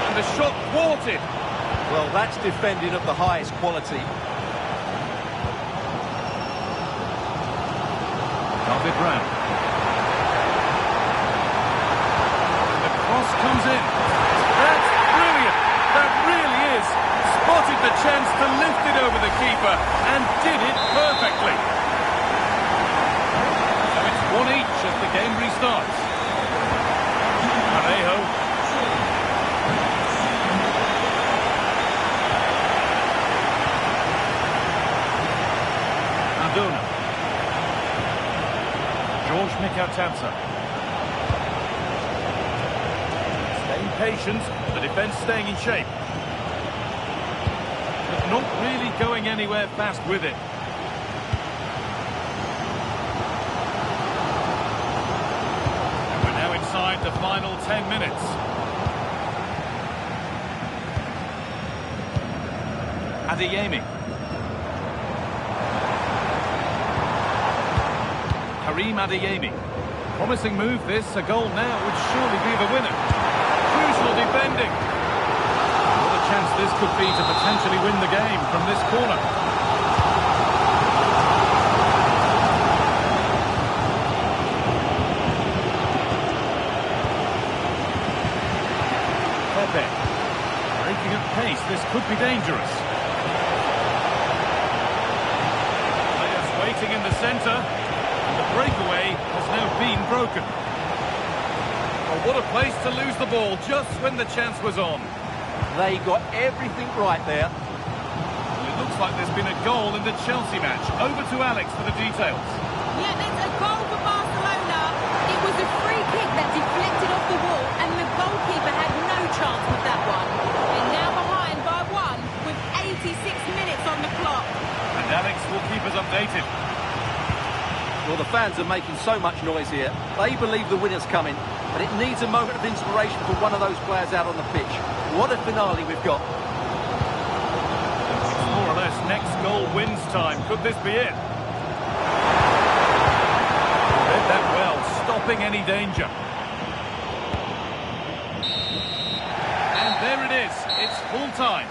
And the shot thwarted. Well, that's defending of the highest quality. David Brown. cross comes in. That's brilliant. That really is. Spotted the chance to lift it over the keeper and did it perfectly. So it's 1 each as the game restarts. Parejo. Aduna. George Mikatansa. Staying patient, the defence staying in shape. But not really going anywhere fast with it. And we're now inside the final 10 minutes. Adeyemi. Karim Adeyemi. Promising move this, a goal now would surely be the winner. Crucial defending. What a chance this could be to potentially win the game from this corner. Pepe. Breaking at pace, this could be dangerous. Players waiting in the centre. The breakaway has now been broken. Oh, what a place to lose the ball just when the chance was on. They got everything right there. Well, it looks like there's been a goal in the Chelsea match. Over to Alex for the details. Yeah, it's a goal for Barcelona. It was a free kick that deflected off the wall, and the goalkeeper had no chance with that one. They're now behind by 1 with 86 minutes on the clock. And Alex will keep us updated. Well, the fans are making so much noise here. They believe the winner's coming, but it needs a moment of inspiration for one of those players out on the pitch. What a finale we've got. It's more or less next goal wins time. Could this be it? Read that well, stopping any danger. And there it is. It's full time.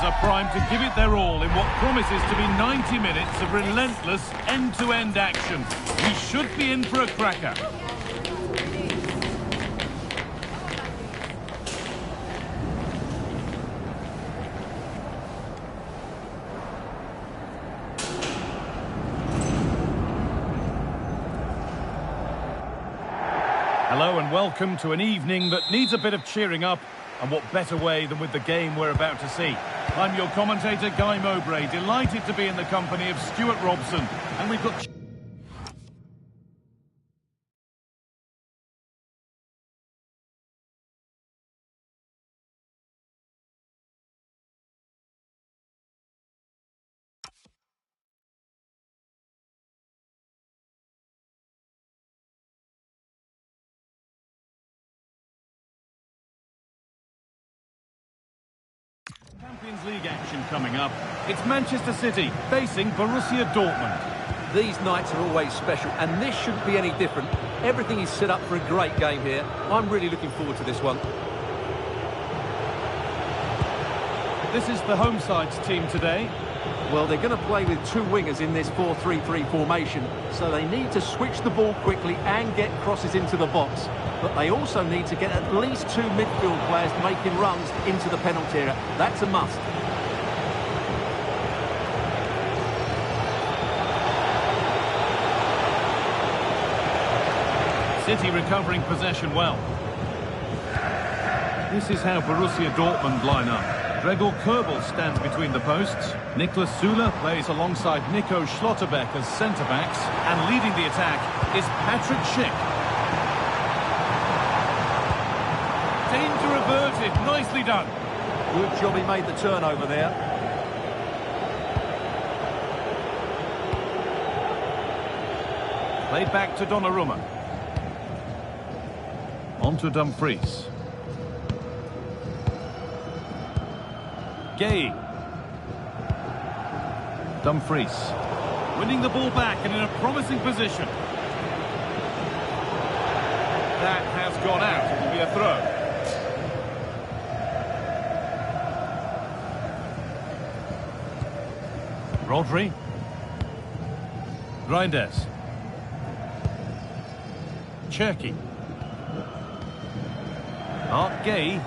are primed to give it their all in what promises to be 90 minutes of relentless end-to-end action. We should be in for a cracker. Hello and welcome to an evening that needs a bit of cheering up, and what better way than with the game we're about to see. I'm your commentator, Guy Mowbray, delighted to be in the company of Stuart Robson, and we've got... Champions League action coming up. It's Manchester City facing Borussia Dortmund. These nights are always special, and this shouldn't be any different. Everything is set up for a great game here. I'm really looking forward to this one. This is the home side's team today. Well, they're going to play with two wingers in this 4-3-3 formation, so they need to switch the ball quickly and get crosses into the box. But they also need to get at least two midfield players making runs into the penalty area. That's a must. City recovering possession well. This is how Borussia Dortmund line up. Gregor Kobel stands between the posts. Niklas Süle plays alongside Nico Schlotterbeck as centre-backs. And leading the attack is Patrick Schick. Danger averted. Nicely done. Good job he made the turnover there. Played back to Donnarumma. On to Dumfries. Gay. Dumfries. Winning the ball back and in a promising position. That has gone out. It will be a throw. Rodri. Reinders. Cherky. Art Gay.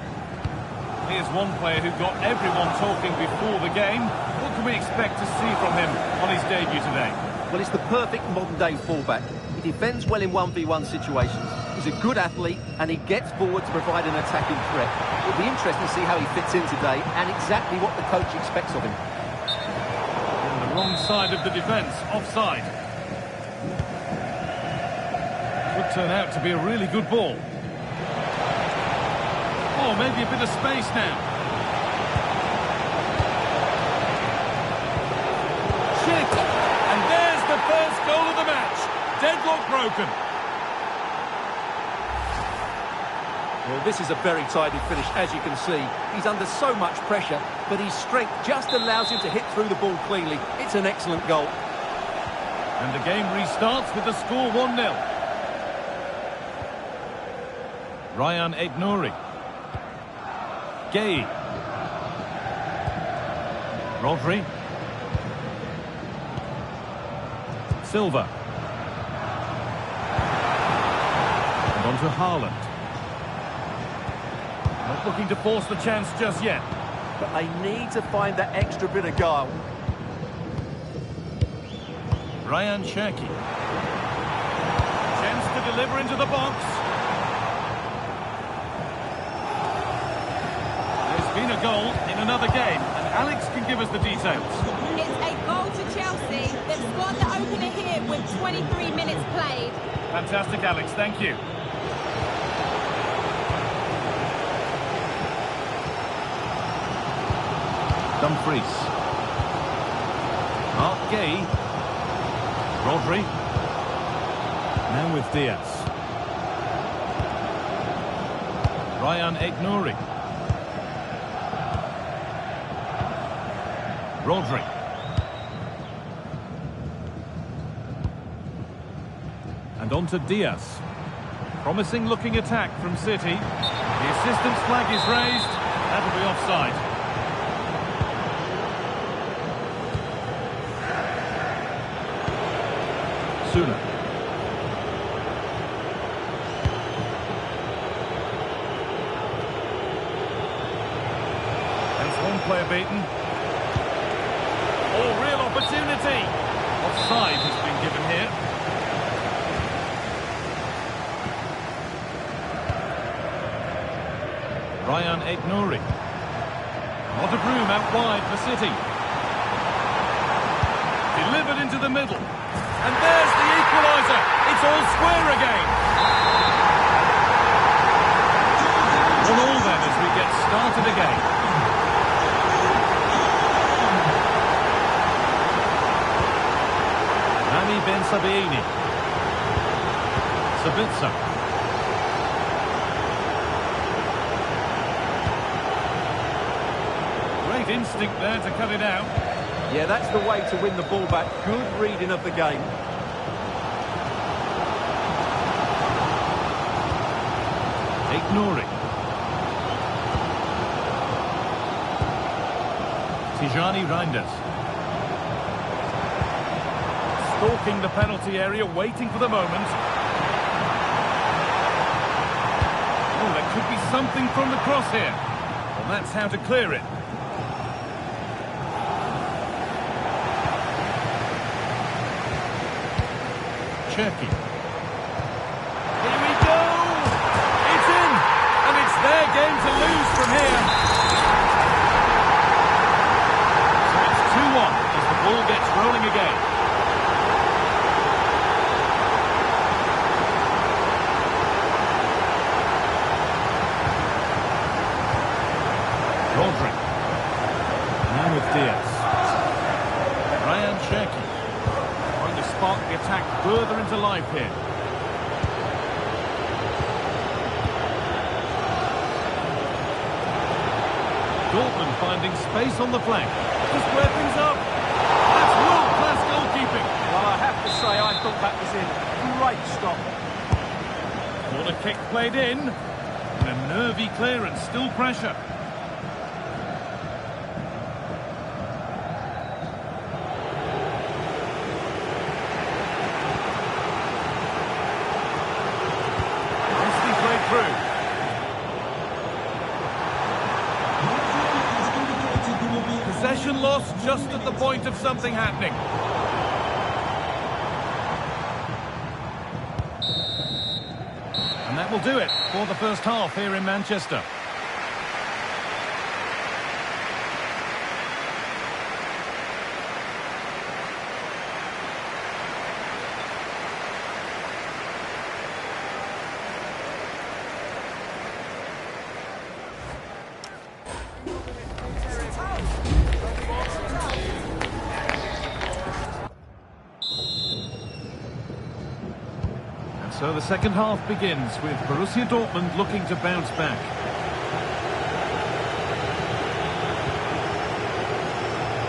Here's one player who got everyone talking before the game. What can we expect to see from him on his debut today? Well, it's the perfect modern-day fullback. He defends well in 1v1 situations. He's a good athlete, and he gets forward to provide an attacking threat. It'll be interesting to see how he fits in today and exactly what the coach expects of him. On the wrong side of the defence, offside. Could turn out to be a really good ball. Oh, maybe a bit of space now. Shit! And there's the first goal of the match. Deadlock broken. Well, this is a very tidy finish, as you can see. He's under so much pressure, but his strength just allows him to hit through the ball cleanly. It's an excellent goal. And the game restarts with the score 1-0. Ryan Aït-Nouri. Gay. Rodri. Silva. And on to Haaland. Not looking to force the chance just yet. But they need to find that extra bit of guile. Ryan Cherky. Chance to deliver into the box. Been a goal in another game, and Alex can give us the details. It's a goal to Chelsea. They've scored the opener here with 23 minutes played. Fantastic, Alex. Thank you. Dumfries. Art Gay. Rodri. Now with Diaz. Ryan Aït-Nouri. Rodri. And on to Diaz. Promising looking attack from City. The assistant's flag is raised. That'll be offside. Suna. There's one player beaten. Oh, real opportunity. Offside has been given here. Ryan Aït-Nouri. A lot of room out wide for City. Delivered into the middle. And there's the equaliser. It's all square again. 1-1 then as we get started again. Rami Ben Sabiini. Sabitzer. Great instinct there to cut it out. Yeah, that's the way to win the ball back. Good reading of the game. Aït-Nouri. Tijani Reinders. Stalking the penalty area, waiting for the moment. Oh, there could be something from the cross here. Well, that's how to clear it. Turkey. Here we go! It's in! And it's their game to lose from here. So it's 2-1 as the ball gets rolling again. Rodri. Now with Diaz. Ryan Cherki. Trying to spark the attack further into life here. Dortmund finding space on the flank. Just square things up. That's world-class goalkeeping. Well, I have to say, I thought that was in. Great stop. Corner kick played in. And a nervy clearance, still pressure. Possession lost just at the point of something happening. And that will do it for the first half here in Manchester. So the second half begins with Borussia Dortmund looking to bounce back.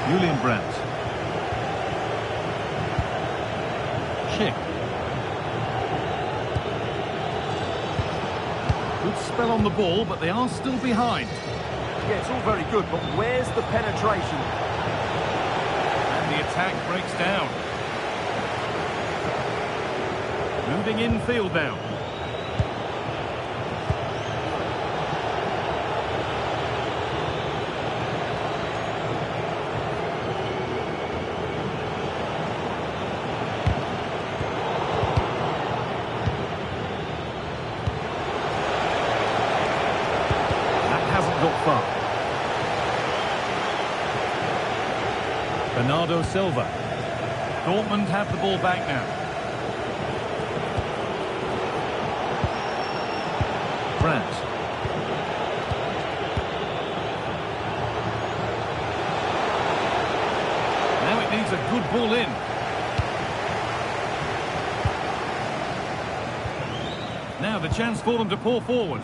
Julian Brandt. Schick. Good spell on the ball, but they are still behind. Yeah, it's all very good, but where's the penetration? And the attack breaks down. Moving infield now. That hasn't got far. Bernardo Silva. Dortmund have the ball back now. Brandt. Now it needs a good ball in. Now the chance for them to pour forward.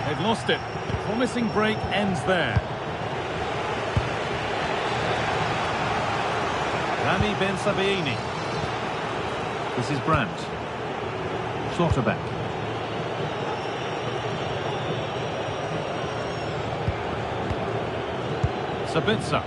They've lost it. The promising break ends there. Rami Ben Sabiini. This is Brandt. Schlotterbeck. Sabitzer.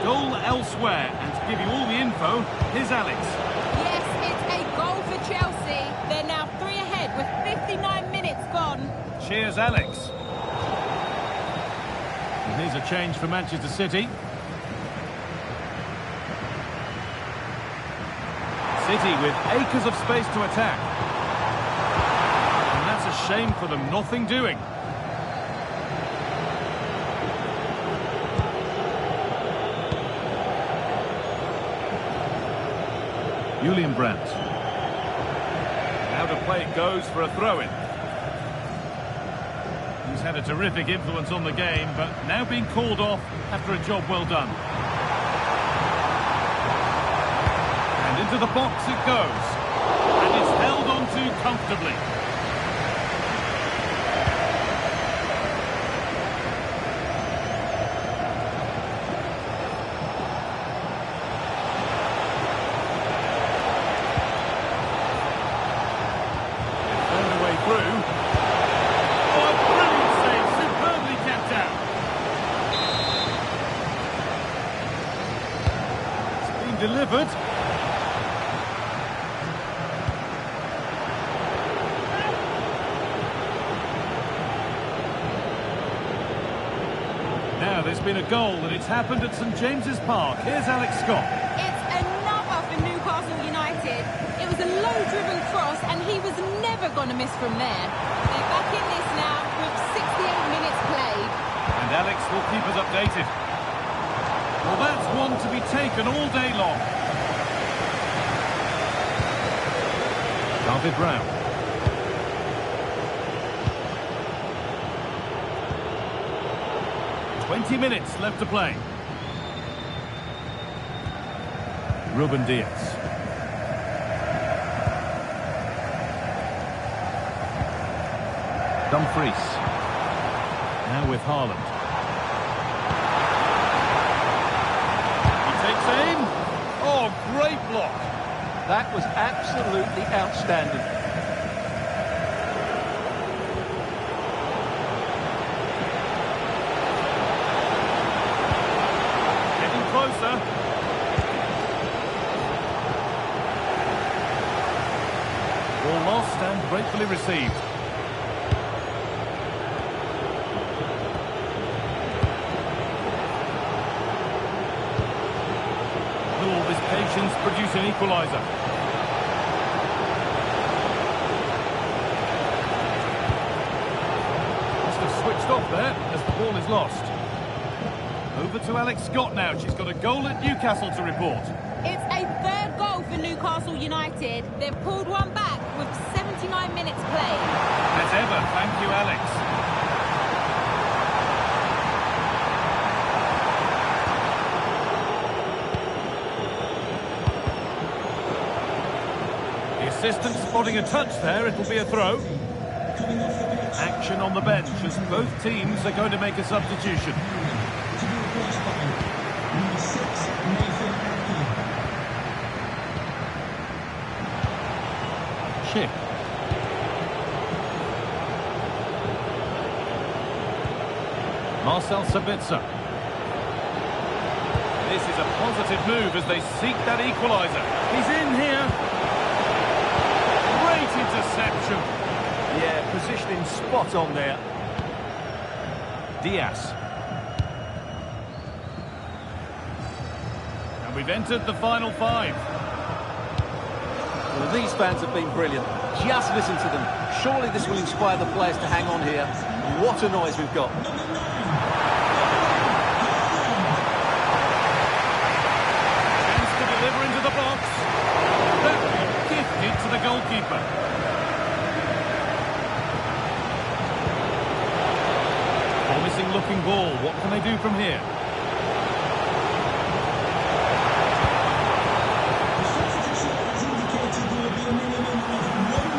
Goal elsewhere, and to give you all the info, here's Alex. Yes, it's a goal for Chelsea. They're now 3 ahead with 59 minutes gone. Cheers, Alex. And here's a change for Manchester City. City with acres of space to attack. And that's a shame for them, nothing doing. Julian Brandt. Out of play it goes for a throw-in. He's had a terrific influence on the game, but now being called off after a job well done. And into the box it goes. And it's held on to comfortably. Delivered. Now there's been a goal and it's happened at St James's Park. Here's Alex Scott. It's another for Newcastle United. It was a low-driven cross and he was never going to miss from there. They're back in this now with 68 minutes played. And Alex will keep us updated. Well, that's one to be taken all day long. David Brown. "20 minutes left to play. Ruben Diaz. Dumfries. Now with Haaland. Takes aim. Oh, great block. That was absolutely outstanding. Getting closer. Ball lost and gratefully received. Patience produce an equaliser. Must have switched off there as the ball is lost. Over to Alex Scott now. She's got a goal at Newcastle to report. It's a third goal for Newcastle United. They've pulled one back with 79 minutes played. As ever, thank you, Alex. Assistant spotting a touch there, it'll be a throw. Action on the bench as both teams are going to make a substitution. Chip. Marcel Sabitzer. This is a positive move as they seek that equaliser. He's in here. Interception. Yeah, positioning spot on there. Diaz. And we've entered the final 5. Well, these fans have been brilliant. Just listen to them. Surely this will inspire the players to hang on here. What a noise we've got. Chance to deliver into the box. That was gifted to the goalkeeper. Promising looking ball. What can they do from here?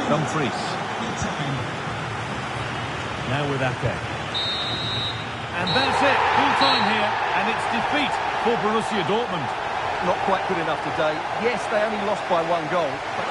Dumfries. Now with Ake. And that's it. Full time here. And it's defeat for Borussia Dortmund. Not quite good enough today. Yes, they only lost by 1 goal, but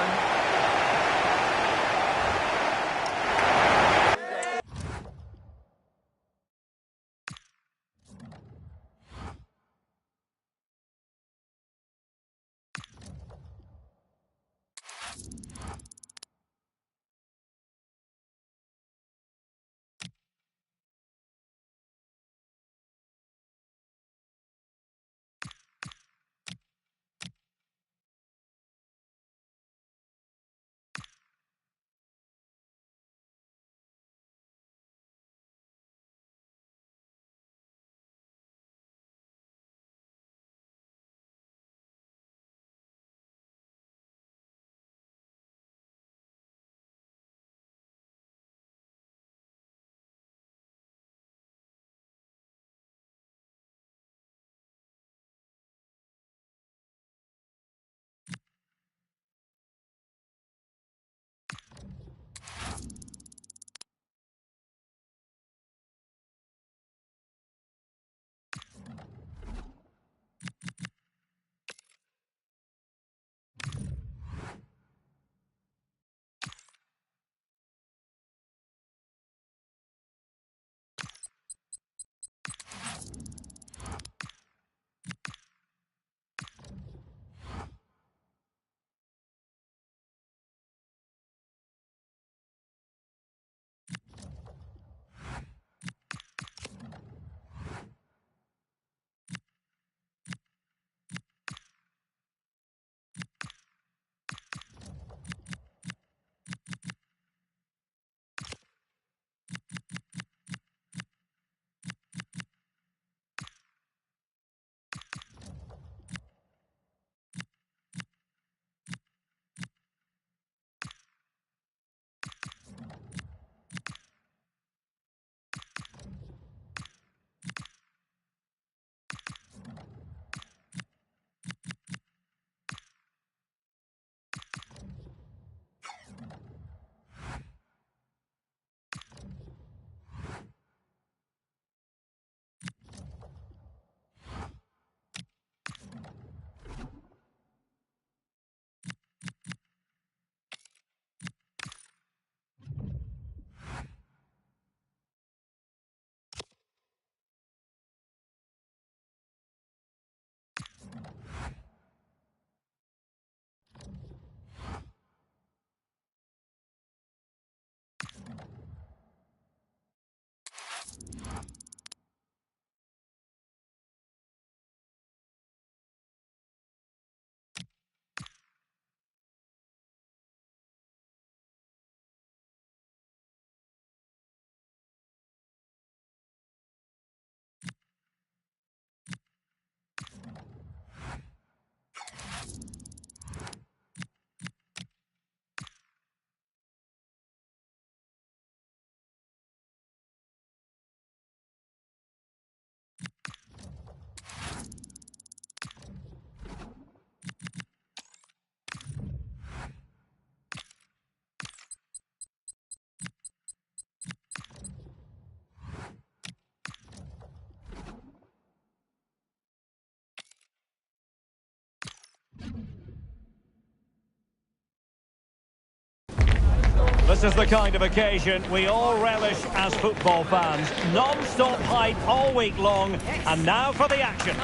This is the kind of occasion we all relish as football fans. Non-stop hype all week long, and now for the action.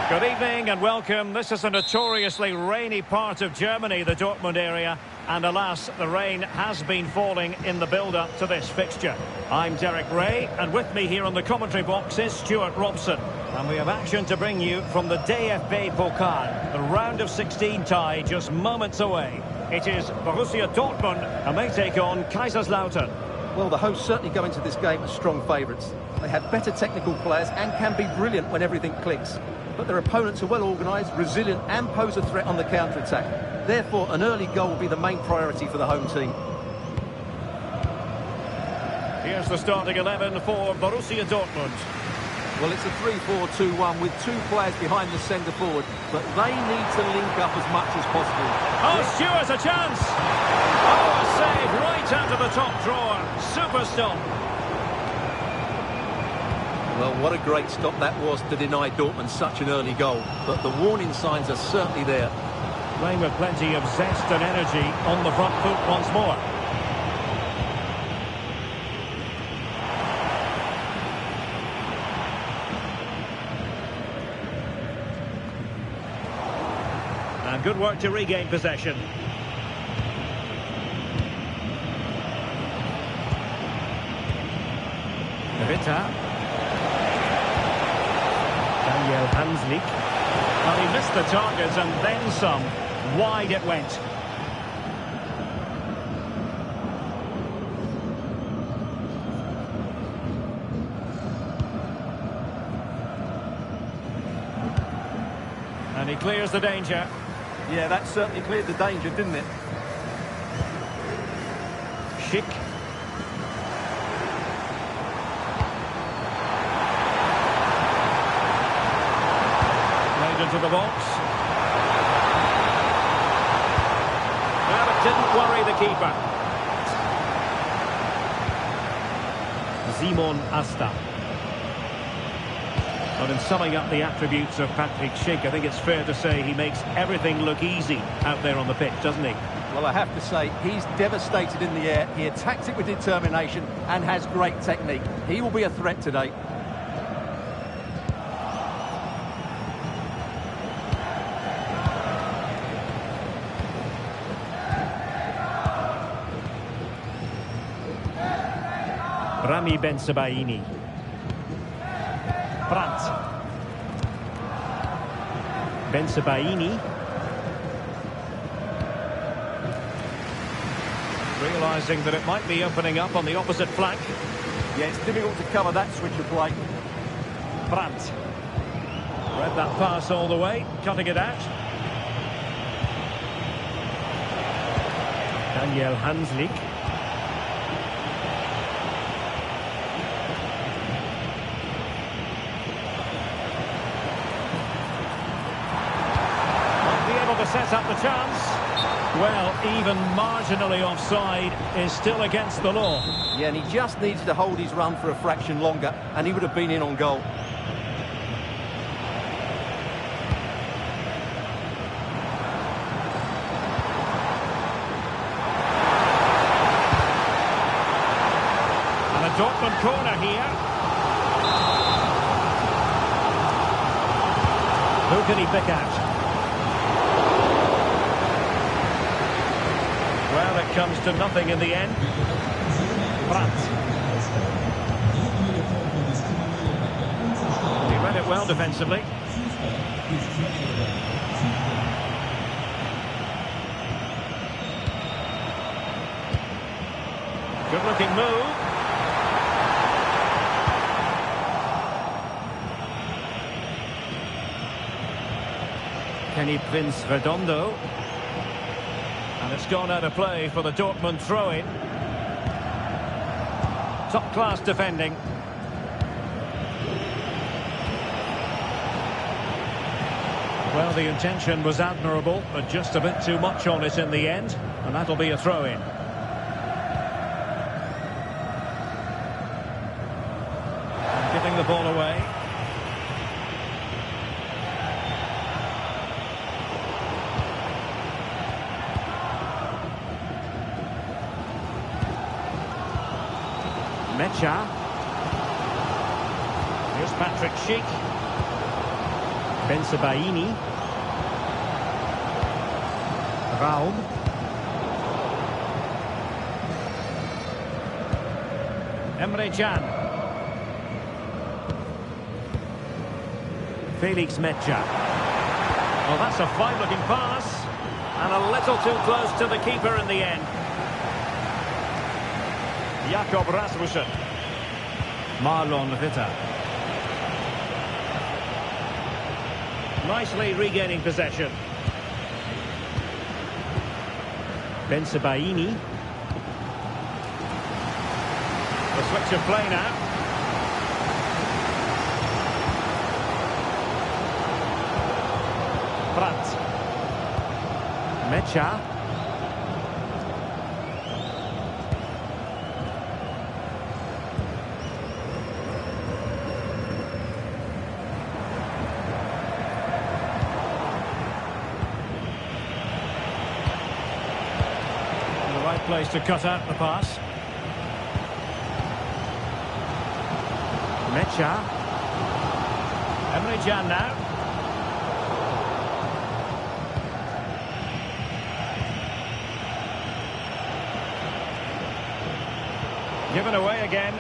Good evening and welcome. This is a notoriously rainy part of Germany, the Dortmund area. And alas, the rain has been falling in the build-up to this fixture. I'm Derek Ray, and with me here on the commentary box is Stuart Robson. And we have action to bring you from the DFB Pokal, the round of 16 tie just moments away. It is Borussia Dortmund, and they take on Kaiserslautern. Well, the hosts certainly go into this game as strong favourites. They have better technical players and can be brilliant when everything clicks. But their opponents are well organised, resilient and pose a threat on the counter-attack. Therefore, an early goal will be the main priority for the home team. Here's the starting 11 for Borussia Dortmund. Well, it's a 3-4-2-1 with two players behind the centre forward, but they need to link up as much as possible. Oh, Stuart's a chance! Oh, a save right out of the top drawer. Super stop. Well, what a great stop that was to deny Dortmund such an early goal. But the warning signs are certainly there. Playing with plenty of zest and energy on the front foot once more. And good work to regain possession. Vita. Hanslik. Well, he missed the target and then some. Wide it went. And he clears the danger. Yeah, that certainly cleared the danger, didn't it? Schick. Into the box. Well, it didn't worry the keeper. Simon Asta. But in summing up the attributes of Patrick Schick, I think it's fair to say he makes everything look easy out there on the pitch, doesn't he? Well, I have to say, he's devastated in the air. He attacks it with determination and has great technique. He will be a threat today. Rami Bensebaini. Brandt. Bensebaini. Realising that it might be opening up on the opposite flank. Yeah, it's difficult to cover that switch of play. Brandt. Read that pass all the way, cutting it out. Daniel Hanslik. Set up the chance. Well, even marginally offside is still against the law. Yeah, and he just needs to hold his run for a fraction longer, and he would have been in on goal. And a Dortmund corner here. Who can he pick out? Well, it comes to nothing in the end. Brandt. He read it well defensively. Good looking move. Kenny Prince Redondo. And it's gone out of play for the Dortmund throw-in. Top-class defending. Well, the intention was admirable, but just a bit too much on it in the end, and that'll be a throw-in. Giving the ball away. Mecha. Here's Patrick Schick. Bensebaini. Raum. Emre Can. Felix Mecha. Oh, that's a fine-looking pass. And a little too close to the keeper in the end. Jakob Rasmussen. Marlon Ritter. Nicely regaining possession. Bensebaini. The switch of play now. Pratt. Mecha. Place to cut out the pass. Mecha. Emre Can now. Given away again.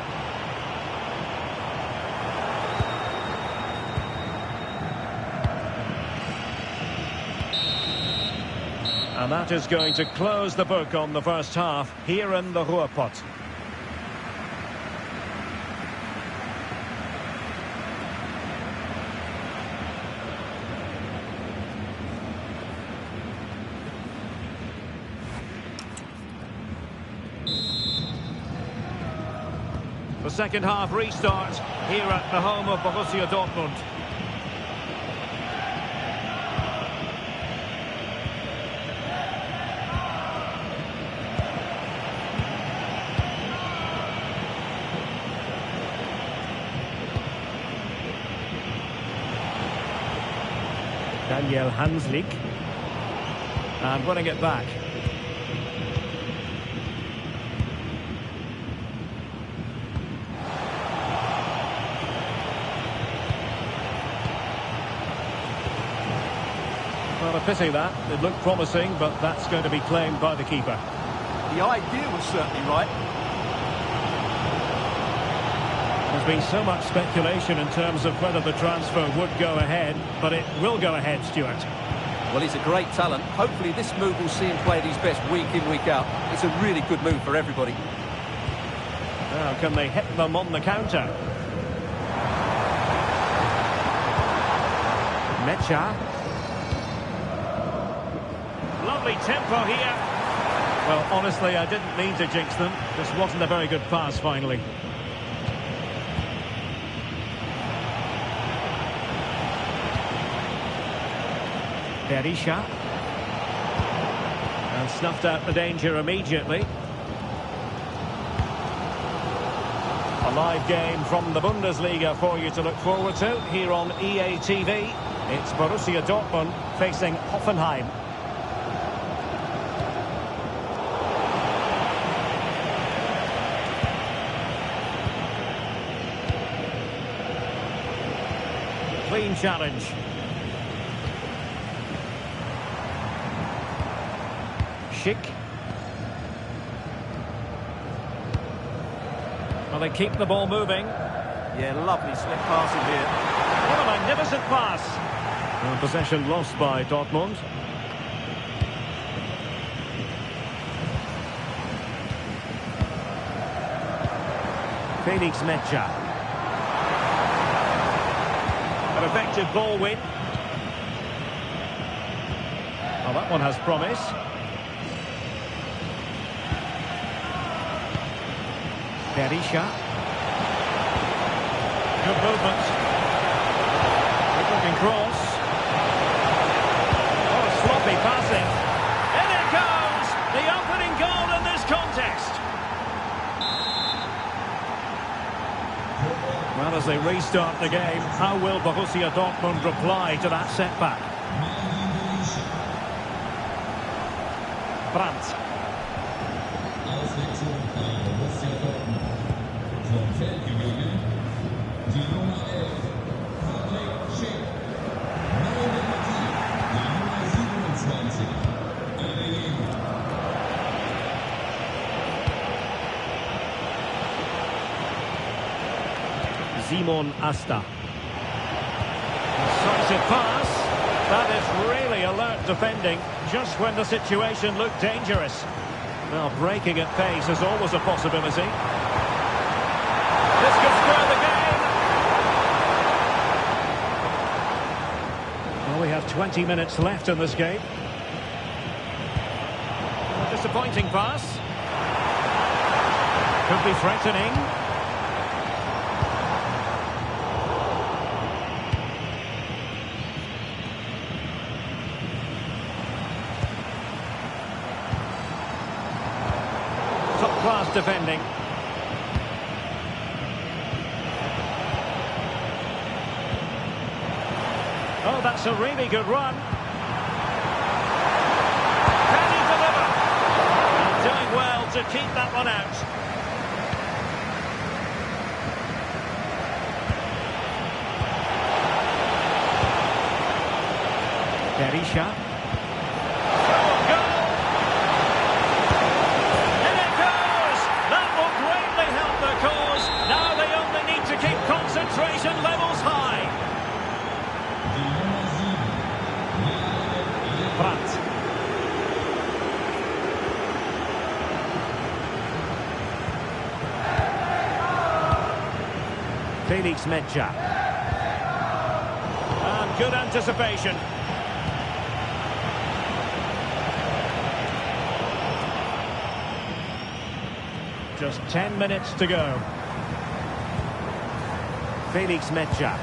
And that is going to close the book on the first half here in the Ruhrpott. The second half restart here at the home of Borussia Dortmund. Daniel Hanslik, and winning it back. Well, a pity that. It looked promising, but that's going to be claimed by the keeper. The idea was certainly right. There's been so much speculation in terms of whether the transfer would go ahead, but it will go ahead, Stuart. Well, he's a great talent. Hopefully this move will see him play at his best week in, week out. It's a really good move for everybody. Now, can they hit them on the counter? Mecha. Lovely tempo here. Well, honestly, I didn't mean to jinx them. This wasn't a very good pass, finally. Berisha. And snuffed out the danger immediately. A live game from the Bundesliga for you to look forward to here on EA TV. It's Borussia Dortmund facing Hoffenheim. Clean challenge. Schick. Well, they keep the ball moving. Yeah, lovely slip passing here. What a magnificent pass. Well, possession lost by Dortmund. Felix Mecha. An effective ball win. Well, that one has promise. Berisha. Good movement. Good looking cross. Nicely passing. In it goes! The opening goal in this contest. Well, as they restart the game, how will Borussia Dortmund reply to that setback? Brandt. Simon Asta. Decisive pass. That is really alert defending, just when the situation looked dangerous. Well, breaking at pace is always a possibility. This could spur the game. Well, we have 20 minutes left in this game. A disappointing pass. Could be threatening. Top-class defending. Oh, that's a really good run. Can he deliver? And doing well to keep that one out. Berisha. Now they only need to keep concentration levels high. Brandt. Felix Medja. And good anticipation. Just 10 minutes to go. Felix Medja.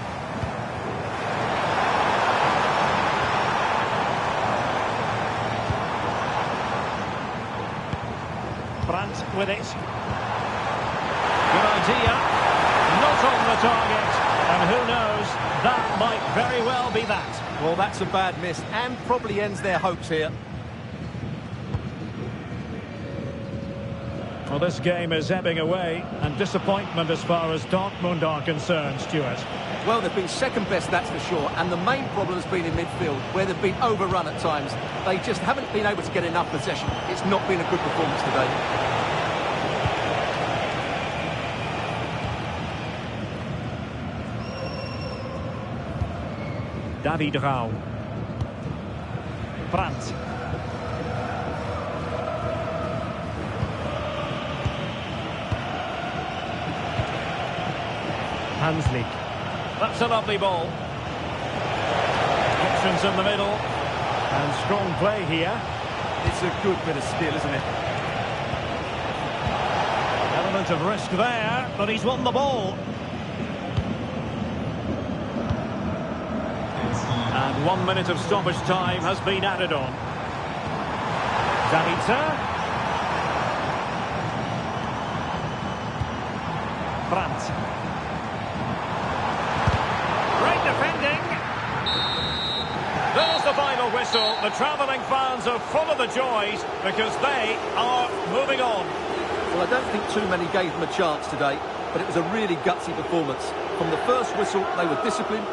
Brandt with it. Good idea. Not on the target. And who knows, that might very well be that. Well, that's a bad miss and probably ends their hopes here. Well, this game is ebbing away, and disappointment as far as Dortmund are concerned, Stuart. Well, they've been second best, that's for sure, and the main problem has been in midfield, where they've been overrun at times. They just haven't been able to get enough possession. It's not been a good performance today. David Raum. Brandt. Hanslik. That's a lovely ball. Options in the middle. And strong play here. It's a good bit of skill, isn't it? Element of risk there, but he's won the ball. And 1 minute of stoppage time has been added on. Zavitsa. Brandt. Great defending. There's the final whistle. The travelling fans are full of the joys because they are moving on. Well, I don't think too many gave them a chance today, but it was a really gutsy performance. From the first whistle, they were disciplined,